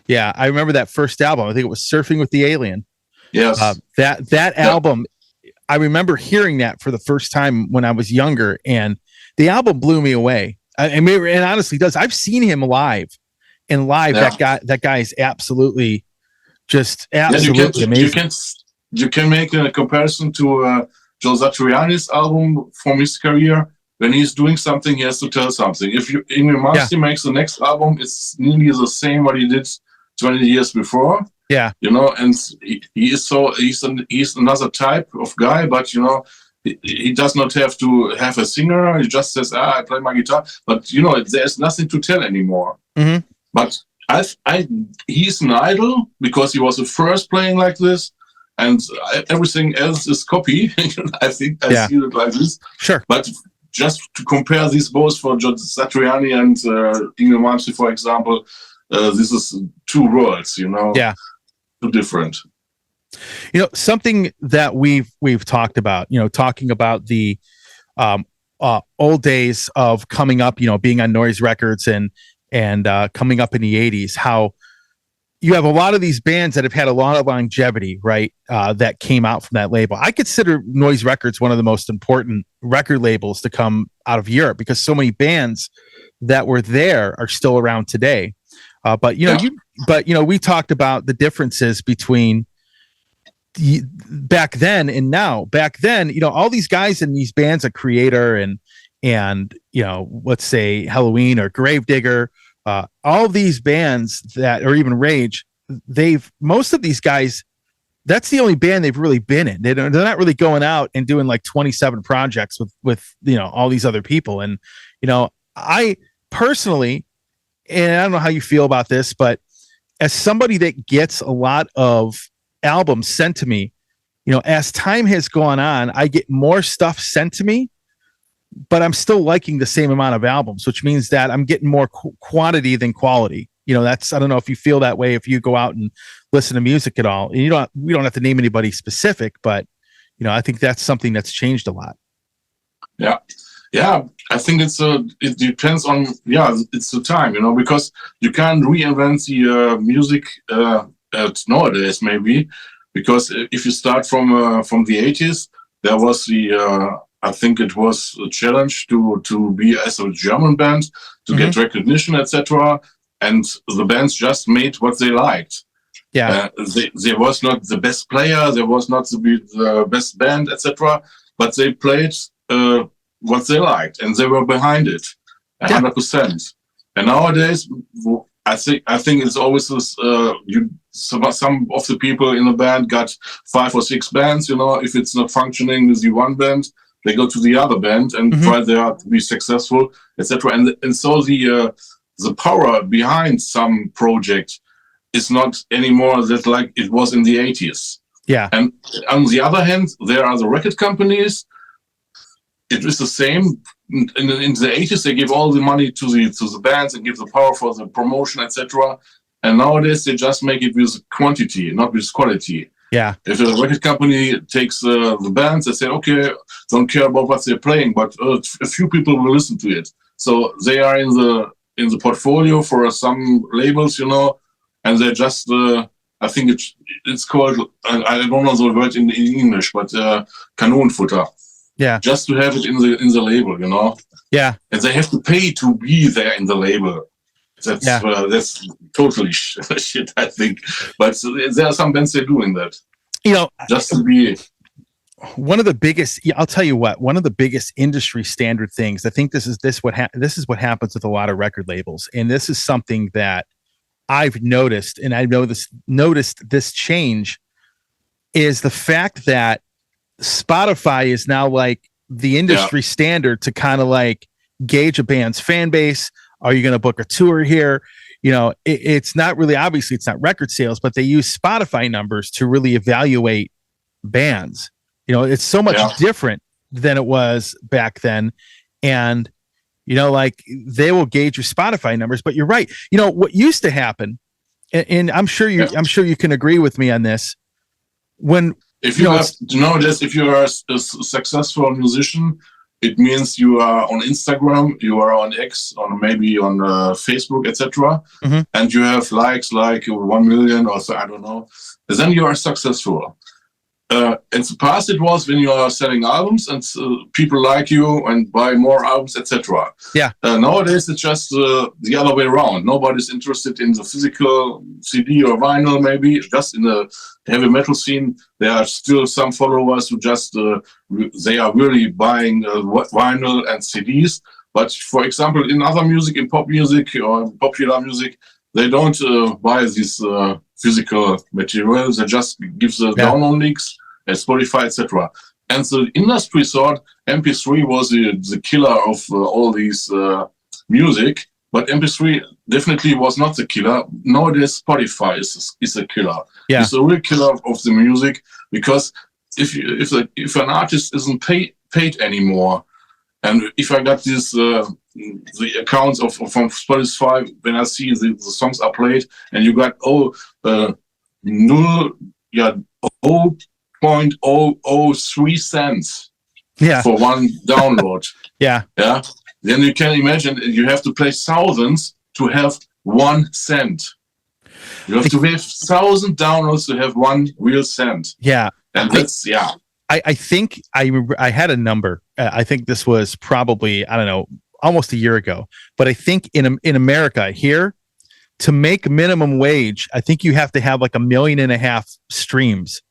Yeah, I remember that first album. I think it was Surfing with the Alien. Yes. That album, I remember hearing that for the first time when I was younger, and the album blew me away. I mean, it honestly does. I've seen him live, and live that guy is absolutely amazing. You can make a comparison to Joe Satriani's album from his career. When he's doing something, he has to tell something. If Ingrid Malmsteen makes the next album, it's nearly the same what he did 20 years before. Yeah, and he's another type of guy, but he does not have to have a singer. He just says, I play my guitar, but there's nothing to tell anymore. Mm-hmm. But he's an idol because he was the first playing like this, and everything else is copy. I think I see it like this. Sure. But just to compare these both for Joe Satriani and Ingrid Malmsteen, for example, this is two worlds, Yeah. Too different. Something that we've talked about, talking about the old days of coming up, being on Noise Records and coming up in the 80s, how you have a lot of these bands that have had a lot of longevity, right? That came out from that label. I consider Noise Records one of the most important record labels to come out of Europe because so many bands that were there are still around today. But we talked about the differences between back then and now. Back then, all these guys in these bands, a Creator and let's say Halloween or Gravedigger, all these bands that, or even Rage, most of these guys, that's the only band they've really been in. They're not really going out and doing like 27 projects with all these other people. And I personally, and I don't know how you feel about this, but as somebody that gets a lot of albums sent to me, as time has gone on, I get more stuff sent to me, but I'm still liking the same amount of albums, which means that I'm getting more quantity than quality. I don't know if you feel that way, if you go out and listen to music at all. And we don't have to name anybody specific, but I think that's something that's changed a lot. Yeah, I think it depends on, it's the time, because you can't reinvent the music nowadays, maybe, because if you start from the 80s, there was I think it was a challenge to be as a German band, to get recognition, etc. And the bands just made what they liked. Yeah, there was not the best player, there was not the best band, etc. But they played what they liked, and they were behind it 100%. And nowadays, I think it's always this. Some of the people in the band got 5 or 6 bands. If it's not functioning with the one band, they go to the other band and try there to be successful, etc. And so the power behind some project is not anymore that like it was in the 80s. Yeah. And on the other hand, there are the record companies. It is the same. In the 80s, they give all the money to the bands and give the power for the promotion, etc. And nowadays, they just make it with quantity, not with quality. Yeah. If a record company takes the bands, they say, okay, don't care about what they're playing, but a few people will listen to it. So they are in the portfolio for some labels, and they just, I think it's called, I don't know the word in English, but Kanonenfutter. Yeah. Just to have it in the label, Yeah. And they have to pay to be there in the label. That's totally shit, I think. But there are some bands that are doing that. Just to be one of the biggest. I'll tell you what. One of the biggest industry standard things. I think this is what happens with a lot of record labels, and this is something that I've noticed, and I noticed this change is the fact that Spotify is now like the industry standard to kind of like gauge a band's fan base. Are you going to book a tour here? It's not really, obviously it's not record sales, but they use Spotify numbers to really evaluate bands. It's so much different than it was back then. And, like they will gauge your Spotify numbers, but you're right. What used to happen, and I'm sure you can agree with me on this. If you are a successful musician, it means you are on Instagram, you are on X, on maybe on Facebook, etc., and you have likes like 1 million or so, I don't know. Then you are successful. In the past, it was when you are selling albums and people like you and buy more albums, etc. Yeah. Nowadays, it's just the other way around. Nobody's interested in the physical CD or vinyl, maybe. Just in the heavy metal scene, there are still some followers who just, they are really buying vinyl and CDs. But for example, in other music, in pop music or popular music, they don't buy this physical material. They just give the download links at Spotify, etc. And the industry thought MP3 was the killer of all these music, but MP3 definitely was not the killer. Nowadays, Spotify is a killer. Yeah. It's a real killer of the music, because if an artist isn't paid anymore, and if I got this the accounts from Spotify, when I see the songs are played, and you got 0.003 cents for one download. Yeah. Then you can imagine you have to play thousands to have 1 cent. You have to have 1,000 downloads to have 1 real cent. Yeah. And that's, I think I had a number. I think this was probably, I don't know, almost a year ago. But I think in America here, to make minimum wage, I think you have to have like 1.5 million streams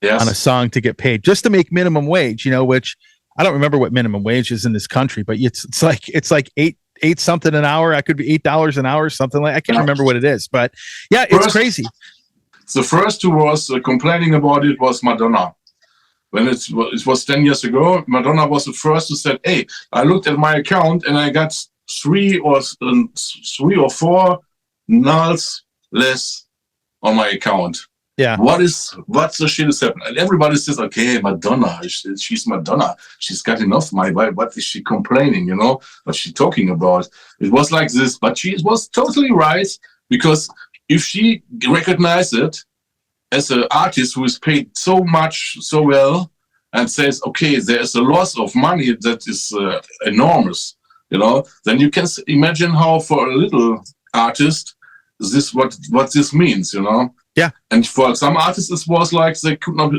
on a song to get paid, just to make minimum wage. Which I don't remember what minimum wage is in this country, but it's like eight something an hour. I could be $8 an hour, something like. I can't remember what it is, but yeah, it's crazy. The first who was complaining about it was Madonna. When it was 10 years ago, Madonna was the first who said, "Hey, I looked at my account and I got 3 or 4 nulls less on my account." Yeah. What's the shit is happening? And everybody says, "Okay, Madonna, she's Madonna. She's got enough money. What is she complaining? What's she talking about?" It was like this, but she was totally right, because if she recognized it as an artist who is paid so much, so well, and says, "Okay, there is a loss of money that is enormous," then you can imagine how for a little artist what this means, Yeah. And for some artists, it was like they could not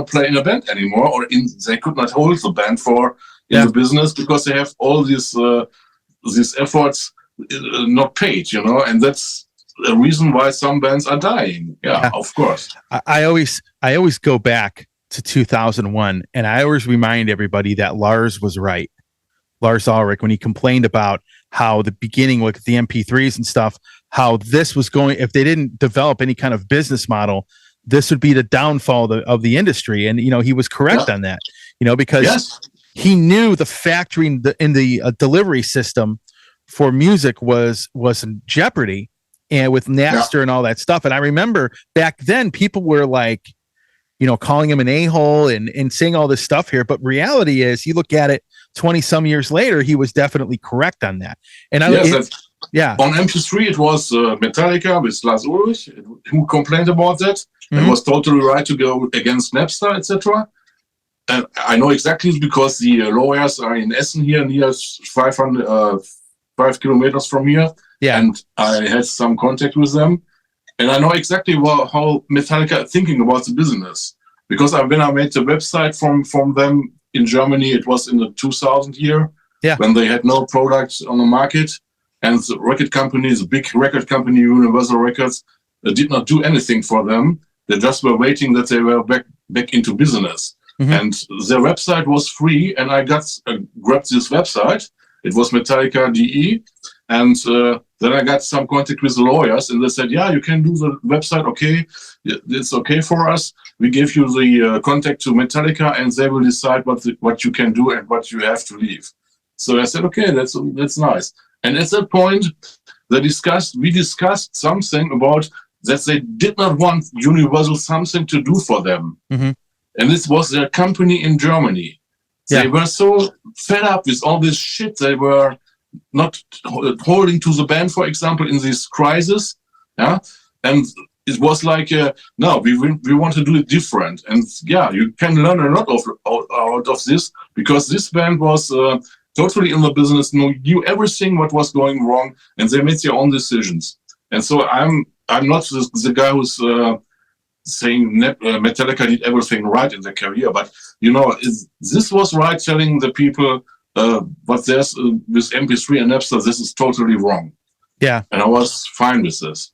play in a band anymore, or they could not hold the band in the business, because they have all these efforts not paid, and that's a reason why some bands are dying. Yeah. Of course. I always go back to 2001, and I always remind everybody that Lars was right. Lars Ulrich, when he complained about how the beginning with the MP3s and stuff, how this was going, if they didn't develop any kind of business model, this would be the downfall of the industry. And, he was correct on that, because he knew the factory in the delivery system for music was in jeopardy, and with Napster and all that stuff. And I remember back then people were like, calling him an a-hole and saying all this stuff here. But reality is, you look at it 20 some years later, he was definitely correct on that. And on MP3, it was Metallica with Lars Ulrich who complained about that, and was totally right to go against Napster, etc. And I know exactly, because the lawyers are in Essen here, near 5 kilometers from here. Yeah. And I had some contact with them. And I know exactly how Metallica are thinking about the business. Because when I made the website from them in Germany, it was in the 2000 year, when they had no products on the market. And the record company, the big record company, Universal Records, did not do anything for them. They just were waiting that they were back into business. And their website was free, and I grabbed this website. It was Metallica.de, and then I got some contact with the lawyers, and they said, "Yeah, you can do the website. Okay, it's okay for us. We give you the contact to Metallica, and they will decide what you can do and what you have to leave." So I said, "Okay, that's nice." And at that point, we discussed something about that they did not want Universal something to do for them. And this was their company in Germany. They were so fed up with all this shit. They were not holding to the band, for example, in this crisis. And it was like, no, we want to do it different. And yeah, you can learn a lot out of this, because this band was totally in the business, knew everything what was going wrong, and they made their own decisions. And so I'm not the guy who's saying Metallica did everything right in their career, but this was right, telling the people what there's with MP3 and Napster, this is totally wrong. Yeah. And I was fine with this.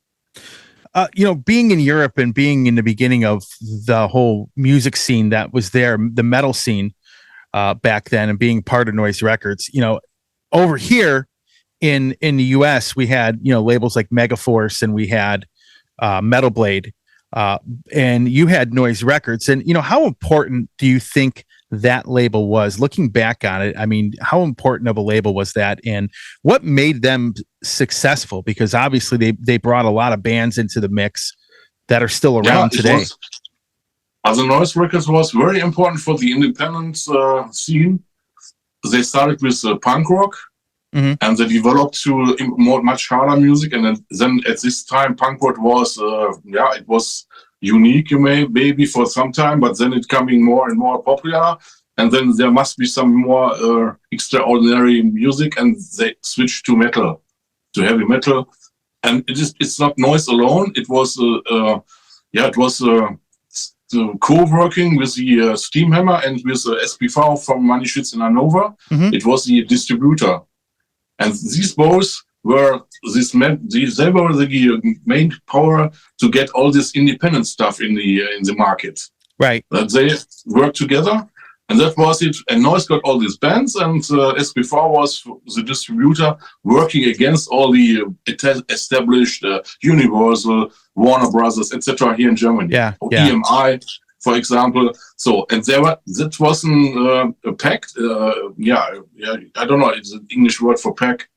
Being in Europe and being in the beginning of the whole music scene that was there, the metal scene back then, and being part of Noise Records, over here in the US, we had, labels like Megaforce, and we had Metal Blade, and you had Noise Records. And, how important do you think that label was, looking back on it? I mean, how important of a label was that, and what made them successful? Because obviously they brought a lot of bands into the mix that are still around today. The Noise Records was very important for the independent scene. They started with punk rock, and they developed to much harder music. And then at this time, punk rock was it was unique, maybe for some time, but then it coming more and more popular, and then there must be some more extraordinary music, and they switched to metal, to heavy metal. And it's not noise alone. It was co-working with the Steamhammer and with SPV from Manischitz in Hanover. It was the distributor, and these both were they were the main power to get all this independent stuff in the market. Right. They worked together, and that was it. And Noise got all these bands, and SPV was the distributor working against all the established Universal, Warner Brothers, etc. here in Germany. Or EMI, for example. So, and that wasn't a pact. I don't know. It's an English word for pack.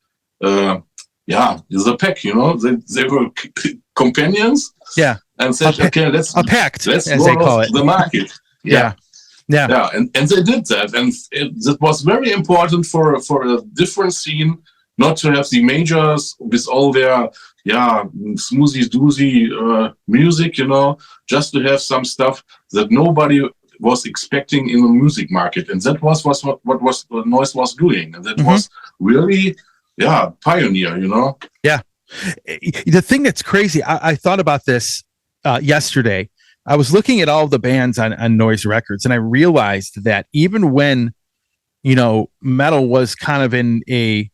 It's a pack, they were companions. Yeah. And said, okay, let's pact, as they call it, the market. Yeah. And they did that. And that was very important for a different scene, not to have the majors with all their, smoothie doozy music, just to have some stuff that nobody was expecting in the music market. And that was what Noise was doing. And that was really, pioneer, Yeah. The thing that's crazy, I thought about this yesterday. I was looking at all the bands on Noise Records, and I realized that even when, metal was kind of in a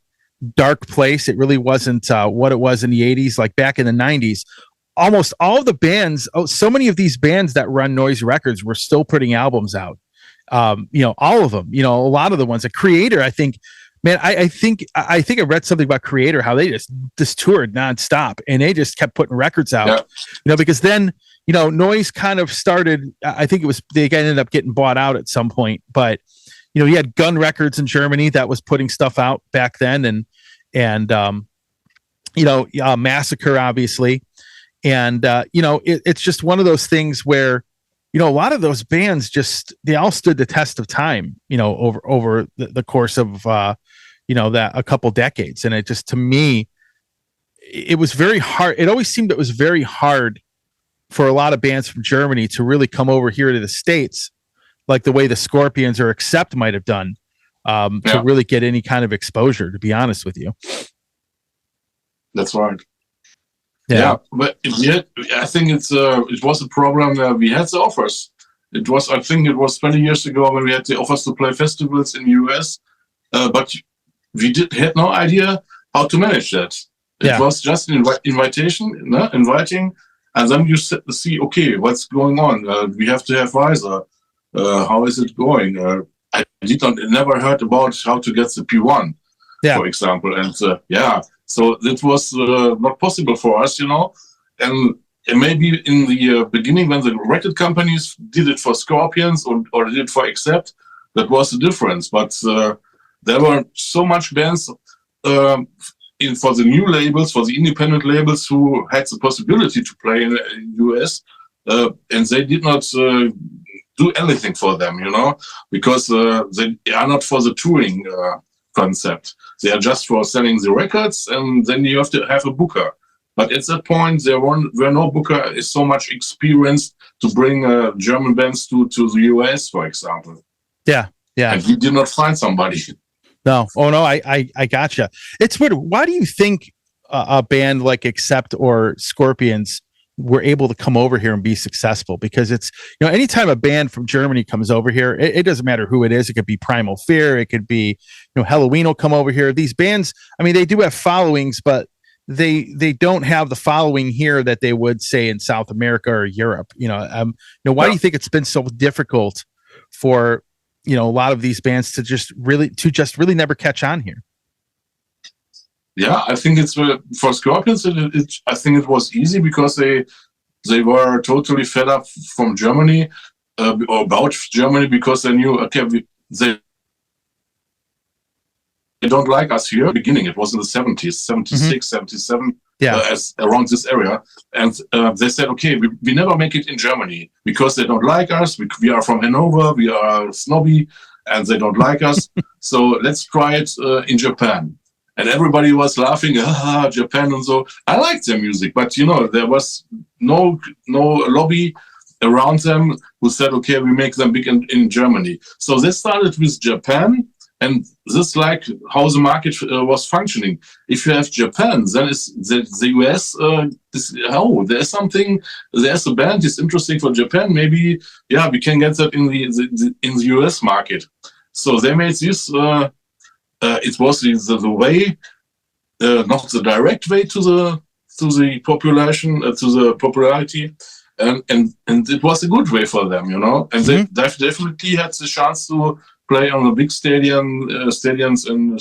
dark place, it really wasn't what it was in the 80s, like back in the 90s. Almost all of the bands, so many of these bands that run Noise Records were still putting albums out. All of them, a lot of the ones, a Creator, I think, man, I think I read something about Creator, how they just toured nonstop, and they just kept putting records out, because then, Noise kind of started, I think they ended up getting bought out at some point, but, you had Gun Records in Germany that was putting stuff out back then, and Massacre, obviously. And, it's just one of those things where, a lot of those bands they all stood the test of time, over the course of, that a couple decades. And it just, to me, it was very hard. It always seemed it was very hard for a lot of bands from Germany to really come over here to the States, like the way the Scorpions or Accept might have done, to really get any kind of exposure, to be honest with you. That's right. Yeah, but yet I think it was a problem. We had the offers. I think it was 20 years ago when we had the offers to play festivals in the US, but we had no idea how to manage that. It was just an inviting, and then you see, okay, what's going on? We have to have Visor. How is it going? I never heard about how to get the P1, for example, and so that was not possible for us, and maybe in the beginning when the record companies did it for Scorpions or did it for Accept, that was the difference. But there were so much bands for the new labels, for the independent labels, who had the possibility to play in the US, and they did not do anything for them, because they are not for the touring concept. They are just for selling the records, and then you have to have a booker. But at that point, were no booker is so much experienced to bring German bands to the US, for example. Yeah, yeah. And we did not find somebody. No, oh no, I gotcha. It's weird. Why do you think a band like Accept or Scorpions were able to come over here and be successful? Because it's, anytime a band from Germany comes over here, it doesn't matter who it is. It could be Primal Fear, it could be, Halloween will come over here. These bands, I mean, they do have followings, but they don't have the following here that they would say in South America or Europe. Why do you think it's been so difficult for a lot of these bands to just really never catch on here? Yeah, I think it's for Scorpions. I think it was easy because they were totally fed up from Germany or about Germany, because they knew, okay, they don't like us here. Beginning, it was in the 70s, 76, 77, as around this area. And they said, okay, we never make it in Germany because they don't like us. We are from Hanover, we are snobby, and they don't like us. So let's try it in Japan. And everybody was laughing, Japan and so. I liked their music, but there was no lobby around them who said, okay, we make them big in Germany. So they started with Japan. And this is like how the market was functioning. If you have Japan, then it's the US. There's a band is interesting for Japan. Maybe, we can get that in the US market. So they made this. It was the way, not the direct way to the population, to the popularity, and it was a good way for them, And they definitely had the chance to play on the big stadiums in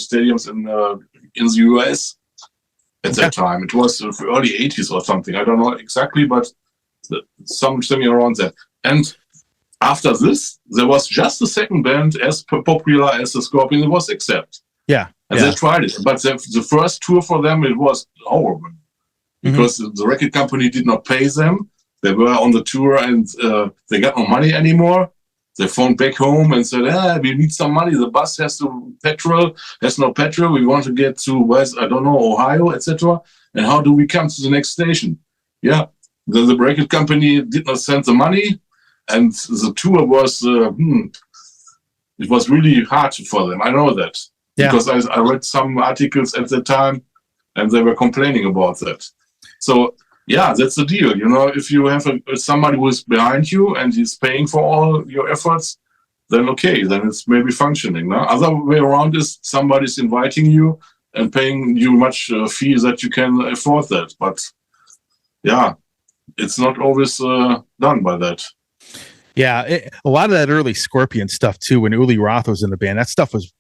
the US at that time. It was early 80s or something. I don't know exactly, but something around that. And after this, there was just the second band as popular as the Scorpions. It was Accept. Yeah. And they tried it. But the first tour for them, it was horrible. Because the record company did not pay them. They were on the tour and they got no money anymore. They phoned back home and said, we need some money. The bus has no petrol. We want to get to West, Ohio, etc. And how do we come to the next station? Yeah, the record company did not send the money. And the tour was, it was really hard for them. I know that. Yeah. Because I read some articles at the time and they were complaining about that. So, that's the deal. If you have somebody who is behind you and he's paying for all your efforts, then okay, then it's maybe functioning. No? Other way around is somebody's inviting you and paying you much fee that you can afford that. But it's not always done by that. Yeah, a lot of that early Scorpion stuff too, when Uli Roth was in the band, that stuff was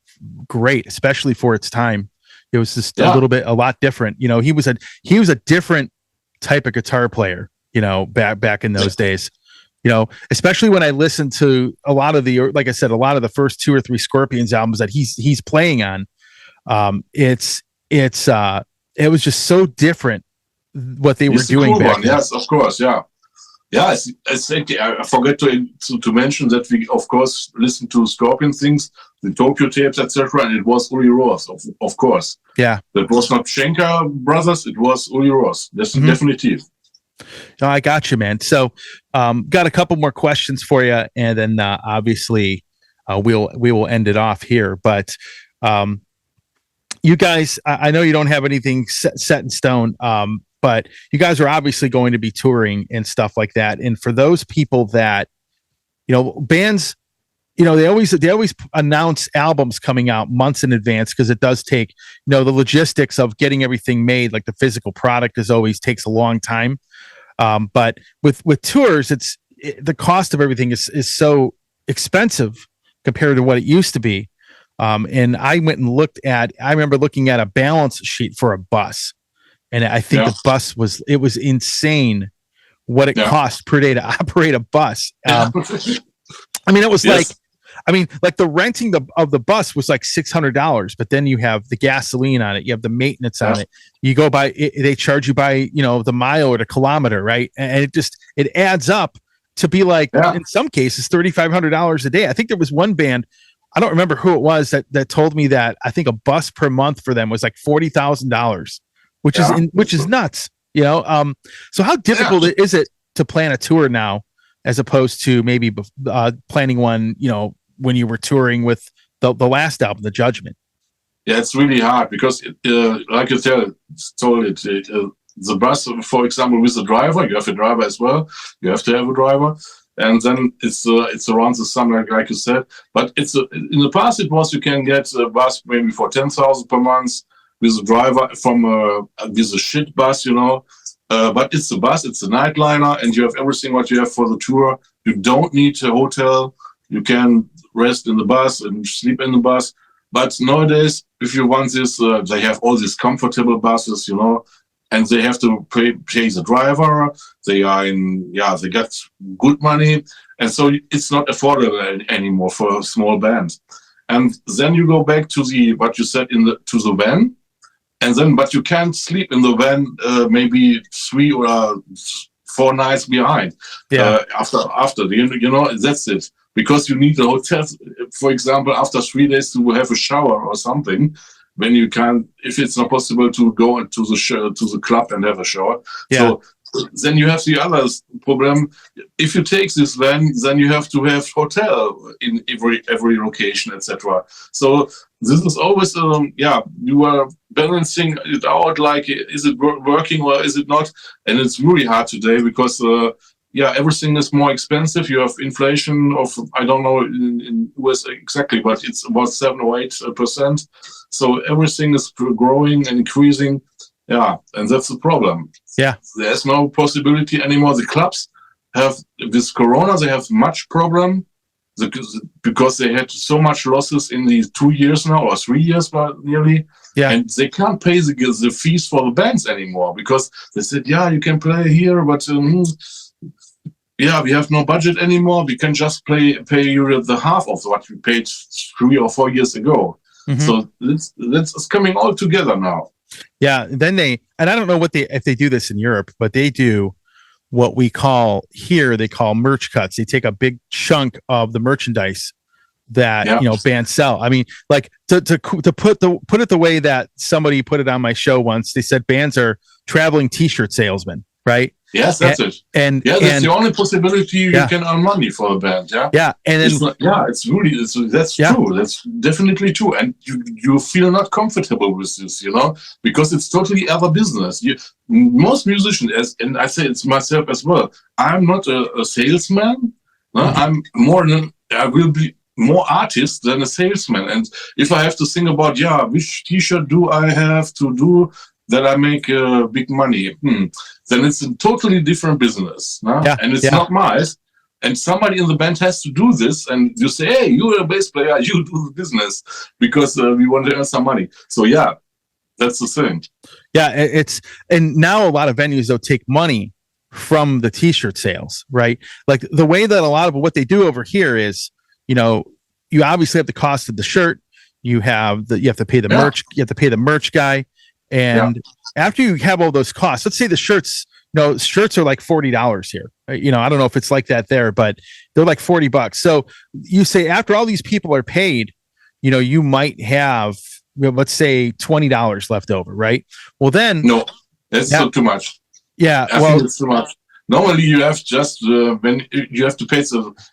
great, especially for its time. It was just a lot different. He was a different type of guitar player, back in those days, especially when I listened to a lot of the first 2 or 3 Scorpions albums that he's playing on. It was just so different what they were doing back then. Yes, of course. Yeah. I think I forgot to mention that we, of course, listened to Scorpion things, the Tokyo tapes, etc., and it was Uli Roth, of course. Yeah. That was not Schenker Brothers, it was Uli Roth. That's definitive. No, I got you, man. So, got a couple more questions for you, and then obviously we will end it off here. But you guys, I know you don't have anything set in stone, but you guys are obviously going to be touring and stuff like that. And for those people that, bands, they always announce albums coming out months in advance because it does take, the logistics of getting everything made, like the physical product always takes a long time. But with tours, the cost of everything is so expensive compared to what it used to be. And I went and I remember looking at a balance sheet for a bus. And I think the bus was insane what it cost per day to operate a bus. I mean, it was like the renting of the bus was like $600, but then you have the gasoline on it. You have the maintenance on it. You go by, they charge you by, the mile or the kilometer, right? And it adds up to be like, in some cases, $3,500 a day. I think there was one band, I don't remember who it was that told me that I think a bus per month for them was like $40,000. Which is nuts. So how difficult is it to plan a tour now as opposed to maybe planning one, when you were touring with the last album, The Judgment? Yeah, it's really hard because, like you told it, the bus, for example, with the driver, you have a driver as well. You have to have a driver, and then it's around the sum, like you said. But in the past it was you can get a bus maybe for 10,000 per month with a driver from with a shit bus, But it's a bus, it's a nightliner, and you have everything what you have for the tour. You don't need a hotel. You can rest in the bus and sleep in the bus. But nowadays, if you want this, they have all these comfortable buses, and they have to pay the driver. They get good money, and so it's not affordable anymore for a small band. And then you go back to what you said to the van, and then but you can't sleep in the van maybe 3 or 4 nights behind. After that's it. Because you need a hotel, for example, after 3 days to have a shower or something, when you can, if it's not possible to go to the club and have a shower. Yeah. So then you have the other problem. If you take this van, then you have to have hotel in every location, etc. So this is always, you are balancing it out. Like, is it working or is it not? And it's really hard today because, everything is more expensive. You have inflation of, I don't know in US exactly, but it's about 7 or 8%. So everything is growing and increasing. Yeah, and that's the problem. Yeah. There's no possibility anymore. The clubs have, with Corona, they have much problem because they had so much losses in these 2 years now, or 3 years nearly. Yeah. And they can't pay the fees for the bands anymore because they said, you can play here, but we have no budget anymore. We can just pay you the half of what we paid 3 or 4 years ago. Mm-hmm. So it's coming all together now. Yeah. Then and I don't know if they do this in Europe, but they do what we call here, they call merch cuts. They take a big chunk of the merchandise that, bands sell. I mean, like to put it the way that somebody put it on my show once, they said bands are traveling t-shirt salesmen, right? Yes, that's it. And that's the only possibility you can earn money for a band. Yeah. Yeah. And then, that's true. That's definitely true. And you feel not comfortable with this, because it's totally other business. Most musicians, and I say it's myself as well, I'm not a salesman. Mm-hmm. I will be more artist than a salesman. And if I have to think about, which t-shirt do I have to do that I make big money, then it's a totally different business. And it's not mine. And somebody in the band has to do this. And you say, hey, you're a bass player, you do the business because we want to earn some money. So, that's the thing. Yeah, and now a lot of venues, though, take money from the t-shirt sales, right? Like the way that a lot of what they do over here is, you obviously have the cost of the shirt. You have to pay the merch. You have to pay the merch guy. And after you have all those costs, let's say the shirts, shirts are like $40 here. I don't know if it's like that there, but they're like $40. So you say after all these people are paid, you might have, let's say $20 left over, right? Well, then no, that's not too much. Yeah, I think it's too much. Normally, you have just when you have to pay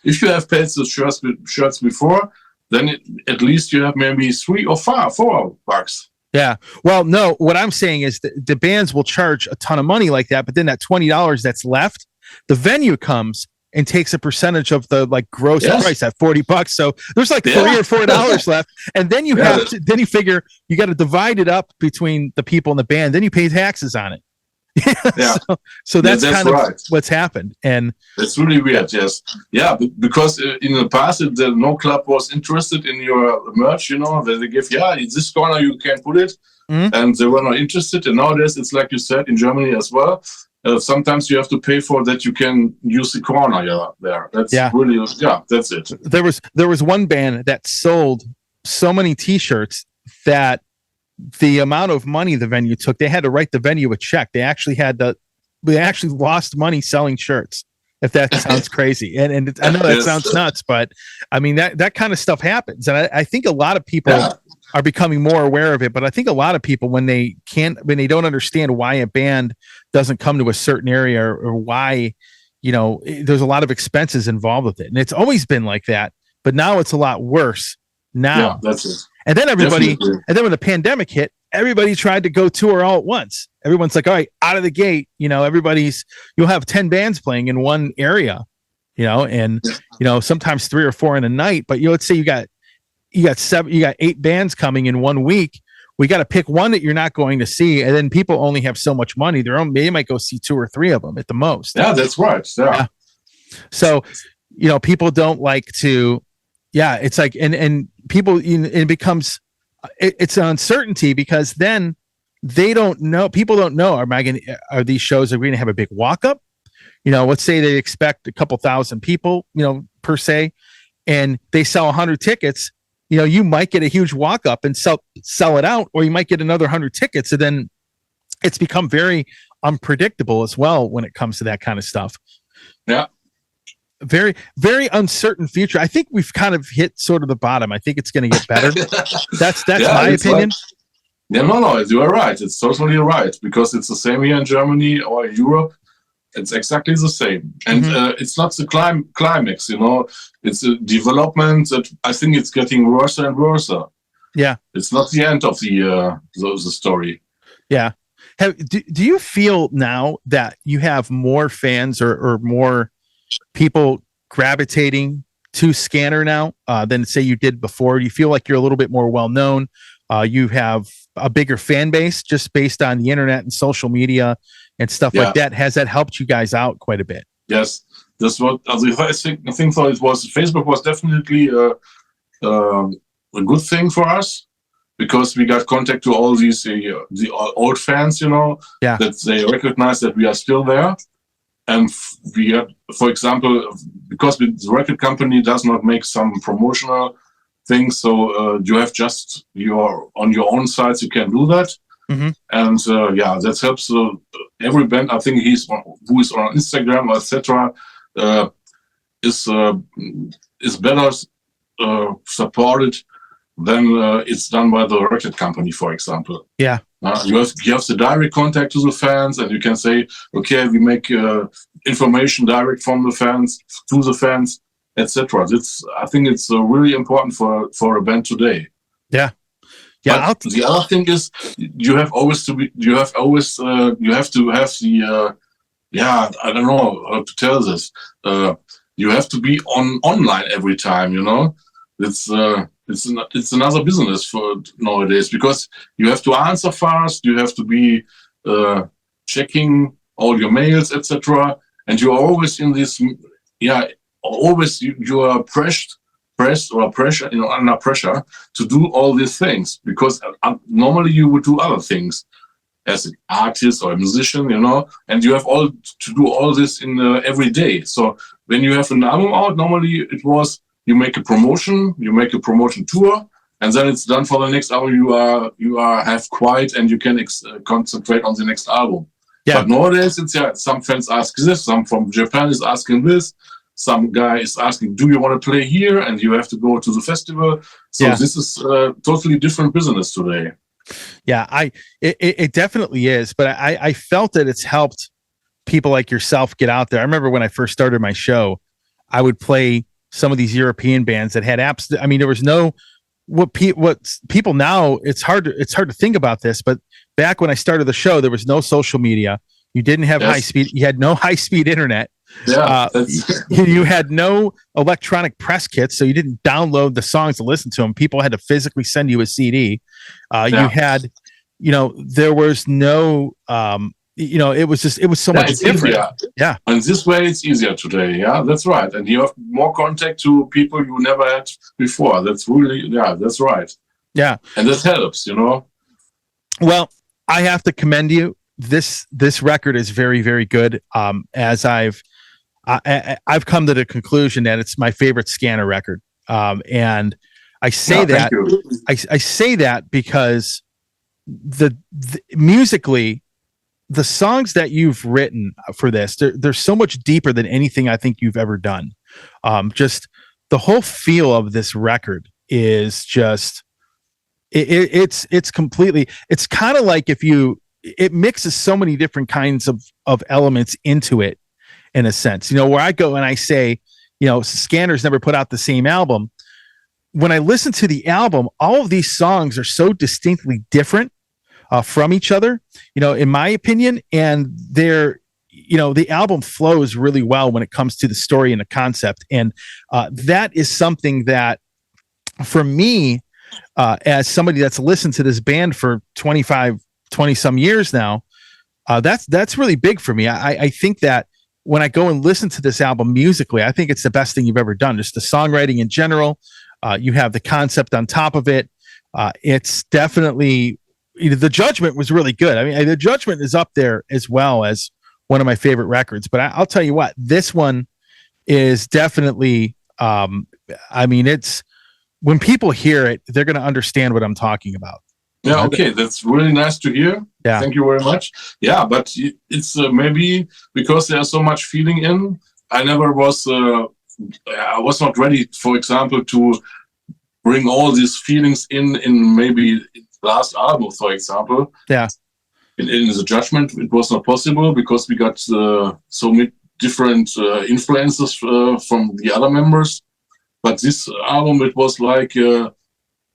if you have paid the shirts before, then at least you have maybe $3 or $4. Yeah. Well, no, what I'm saying is the bands will charge a ton of money like that, but then that $20 that's left, the venue comes and takes a percentage of the gross price, that $40. So there's like $3 or $4 left. And then you then you figure you got to divide it up between the people in the band. Then you pay taxes on it. So that's kind of what's happened. And it's really weird. Yes. Yeah. Because in the past, no club was interested in your merch, they give, in this corner you can put it. Mm-hmm. And they were not interested. And nowadays it's like you said in Germany as well. Sometimes you have to pay for that. You can use the corner there. That's really, that's it. There was one band that sold so many t-shirts that the amount of money the venue took, they had to write the venue a check. They actually lost money selling shirts, if that sounds crazy. And I know that sounds nuts, but I mean, that kind of stuff happens. And I think a lot of people are becoming more aware of it. But I think a lot of people, when they don't understand why a band doesn't come to a certain area, or why, there's a lot of expenses involved with it. And it's always been like that, but now it's a lot worse now. Yeah, that's it. And then when the pandemic hit, everybody tried to go tour all at once. Everyone's like, all right, out of the gate, you'll have 10 bands playing in one area, and sometimes 3 or 4 in a night. But let's say you got 8 bands coming in 1 week. We got to pick one that you're not going to see, and then people only have so much money. They might go see 2 or 3 of them at the most. Yeah, that's right. Yeah. So, people don't like to. Yeah, it's like, and people, it becomes, it's an uncertainty, because then they don't know. People don't know. Are these shows, are we going to have a big walk up? Let's say they expect a couple thousand people, per se, and they sell 100 tickets. You might get a huge walk up and sell it out, or you might get another 100 tickets. And then it's become very unpredictable as well when it comes to that kind of stuff. Yeah. Very, very uncertain future. I think we've kind of hit sort of the bottom. I think it's going to get better. That's my opinion. No, you are right. It's totally right, because it's the same here in Germany or Europe. It's exactly the same, and it's not the climax. It's a development that I think it's getting worse and worse. Yeah, it's not the end of the story. Yeah. Do you feel now that you have more fans or more people gravitating to Scanner now than say you did before? Do you feel like you're a little bit more well known? You have a bigger fan base just based on the internet and social media and stuff like that. Has that helped you guys out quite a bit? Yes, that's what I think. So it was, Facebook was definitely a good thing for us, because we got contact to all these the old fans, that they recognize that we are still there. And we had, for example, because the record company does not make some promotional things, so you have just on your own sites, you can do that. And that helps every band. I think who is on Instagram, etc., is better supported than it's done by the record company, for example. Yeah. You have the direct contact to the fans, and you can say, okay, we make information direct from the fans to the fans, etc. I think it's really important for a band today. Yeah. Yeah. But the other thing is, you have to have the I don't know how to tell this. You have to be online every time. It's another business for nowadays, because you have to answer fast. You have to be checking all your mails, etc. And you are always in this. Always you are under pressure to do all these things, because normally you would do other things as an artist or a musician, and you have to do all this in every day. So when you have an album out, normally it was you make a promotion tour, and then it's done for the next album. You have quiet, and you can concentrate on the next album. Yeah. But nowadays it's some fans ask this, some from Japan is asking this. Some guy is asking, do you want to play here? And you have to go to the festival. So this is a totally different business today. Yeah, it definitely is. But I felt that it's helped people like yourself get out there. I remember when I first started my show, I would play some of these European bands that had apps. I mean, there was no what people now. It's hard to think about this, but back when I started the show, there was no social media. You didn't have high speed. You had no high speed internet. Yeah, you had no electronic press kits, so you didn't download the songs to listen to them. People had to physically send you a CD. You had, there was no, it was so much different. Easier. Yeah, and this way it's easier today. Yeah, that's right. And you have more contact to people you never had before. That's really, that's right. Yeah, and that helps. Well, I have to commend you. This record is very, very good. As I've come to the conclusion that it's my favorite Scanner record. And I say that I say that because the musically, the songs that you've written for this, they're so much deeper than anything I think you've ever done. Just the whole feel of this record is just It's completely, it's kind of like it mixes so many different kinds of elements into it, in a sense, where I go and I say, Scanners never put out the same album. When I listen to the album, all of these songs are so distinctly different from each other, in my opinion, and the album flows really well when it comes to the story and the concept. And that is something that, for me, as somebody that's listened to this band for 20 some years now, that's really big for me. I think that when I go and listen to this album musically, I think it's the best thing you've ever done. Just the songwriting in general. You have the concept on top of it. It's definitely, the Judgment was really good. I mean, the Judgment is up there as well as one of my favorite records. But I'll tell you what, this one is definitely, it's, when people hear it, they're going to understand what I'm talking about. Yeah, okay, that's really nice to hear. Yeah. Thank you very much. Yeah, but it's maybe because there's so much feeling in. I was not ready, for example, to bring all these feelings in maybe the last album, for example. Yeah. In the Judgment, it was not possible because we got so many different influences from the other members. But this album, it was like,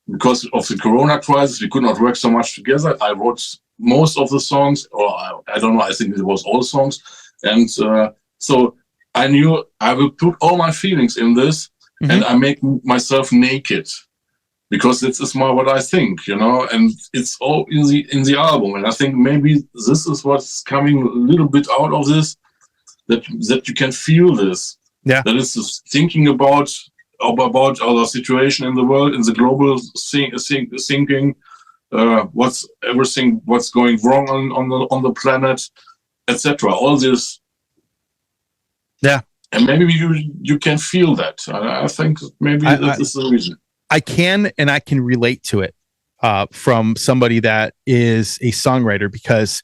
because of the Corona crisis, we could not work so much together. I wrote most of the songs, or I don't know, I think it was all songs. And so I knew I will put all my feelings in this, and I make myself naked, because this is what I think, and it's all in the album. And I think maybe this is what's coming a little bit out of this, that you can feel this. Yeah. That is just thinking about our situation in the world, in the global thinking, what's going wrong on the planet, etc. All this. Yeah. And maybe you can feel that. I think maybe that is the reason. I can relate to it from somebody that is a songwriter, because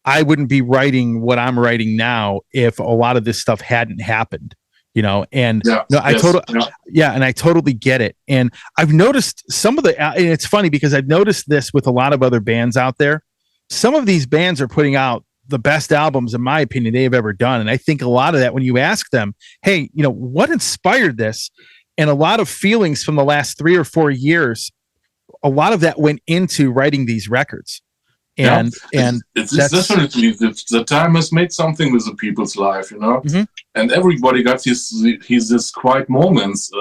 I wouldn't be writing what I'm writing now if a lot of this stuff hadn't happened, and I totally get it. And I've noticed and it's funny because I've noticed this with a lot of other bands out there. Some of these bands are putting out the best albums, in my opinion, they've ever done. And I think a lot of that, when you ask them, hey, what inspired this? And a lot of feelings from the last 3 or 4 years, a lot of that went into writing these records. And it's definitely the time has made something with the people's life, and everybody got his quiet moments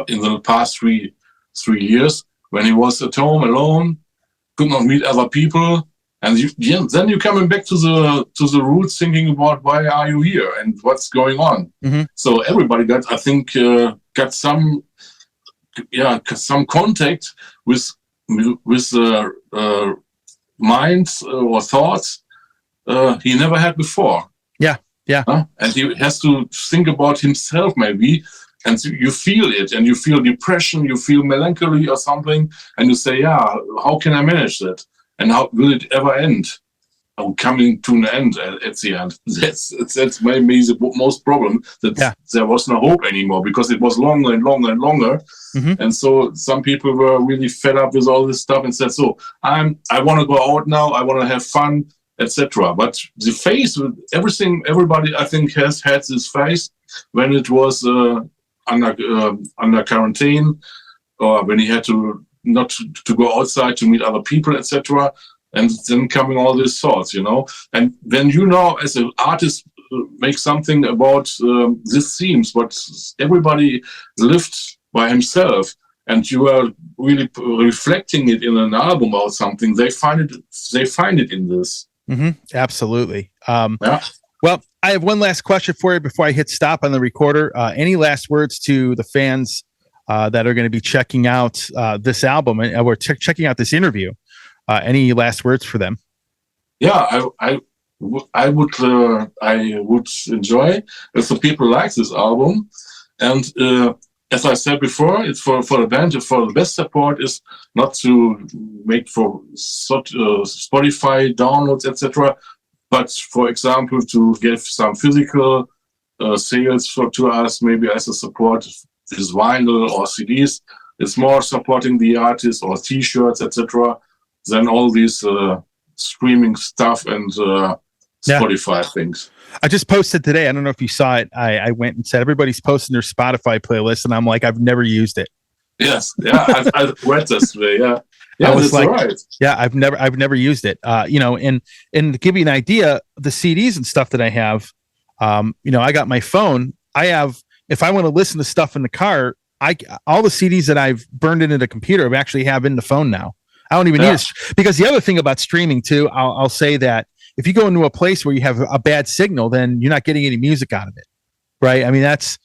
in the past three years when he was at home alone, could not meet other people, and then you're coming back to the roots, thinking about why are you here and what's going on. So everybody got some contact with minds or thoughts he never had before. And he has to think about himself maybe, and so you feel it, and you feel depression, you feel melancholy or something, and you say, how can I manage that, and how will it ever end? Coming to an end at the end. That's maybe the most problem, that there was no hope anymore, because it was longer and longer and longer. And so some people were really fed up with all this stuff and said, so I want to go out now, I want to have fun, etc. But the phase, everybody I think has had this phase when it was under quarantine, or when he had to not to go outside to meet other people, etc. And then coming all these thoughts, and when as an artist make something about these themes, what everybody lived by himself, and you are really reflecting it in an album or something, they find it in this. Absolutely. Well, I have one last question for you before I hit stop on the recorder. Any last words to the fans that are going to be checking out this album or checking out this interview? Any last words for them? Yeah, I would enjoy if the people like this album, and as I said before, it's for the band. For the best support is not to make for Spotify downloads, etc., but for example to give some physical sales to us, maybe as a support, with vinyl or CDs. It's more supporting the artist or T-shirts, etc., than all these streaming stuff and Spotify things. I just posted today. I don't know if you saw it. I went and said everybody's posting their Spotify playlist, and I'm like, I've never used it. Yes, yeah, I've read this today. Yeah, I was that's like, right. Yeah, I've never used it. And to give you an idea, the CDs and stuff that I have, I got my phone. If I want to listen to stuff in the car, all the CDs that I've burned into the computer, I actually have in the phone now. I don't even need it, because the other thing about streaming too, I'll say that if you go into a place where you have a bad signal, then you're not getting any music out of it, right? I mean, that's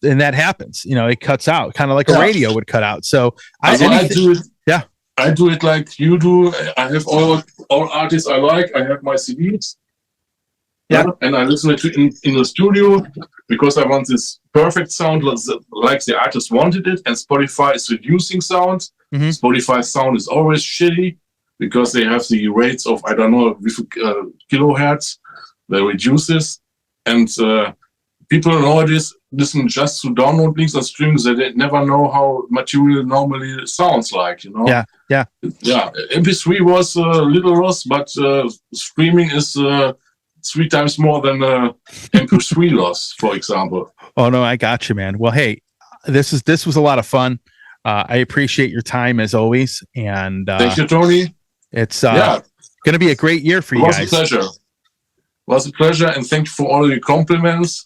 and that happens. It cuts out, kind of like a radio would cut out. So I do it. Yeah, I do it like you do. I have all artists I like. I have my CDs. Yeah, and I listen to it in the studio because I want this perfect sound, like the artist wanted it. And Spotify is reducing sound. Mm-hmm. Spotify sound is always shitty because they have the rates of, I don't know, with kilohertz. They reduce this, and people nowadays listen just to download links and streams. They never know how material normally sounds like. Yeah. MP3 was a little loss, but streaming is 3 times more than MP3 loss, for example. Oh no, I got you, man. Well, hey, this was a lot of fun. I appreciate your time as always, and thank you, Tony. It's going to be a great year for you guys. It was a pleasure, and thank you for all your compliments.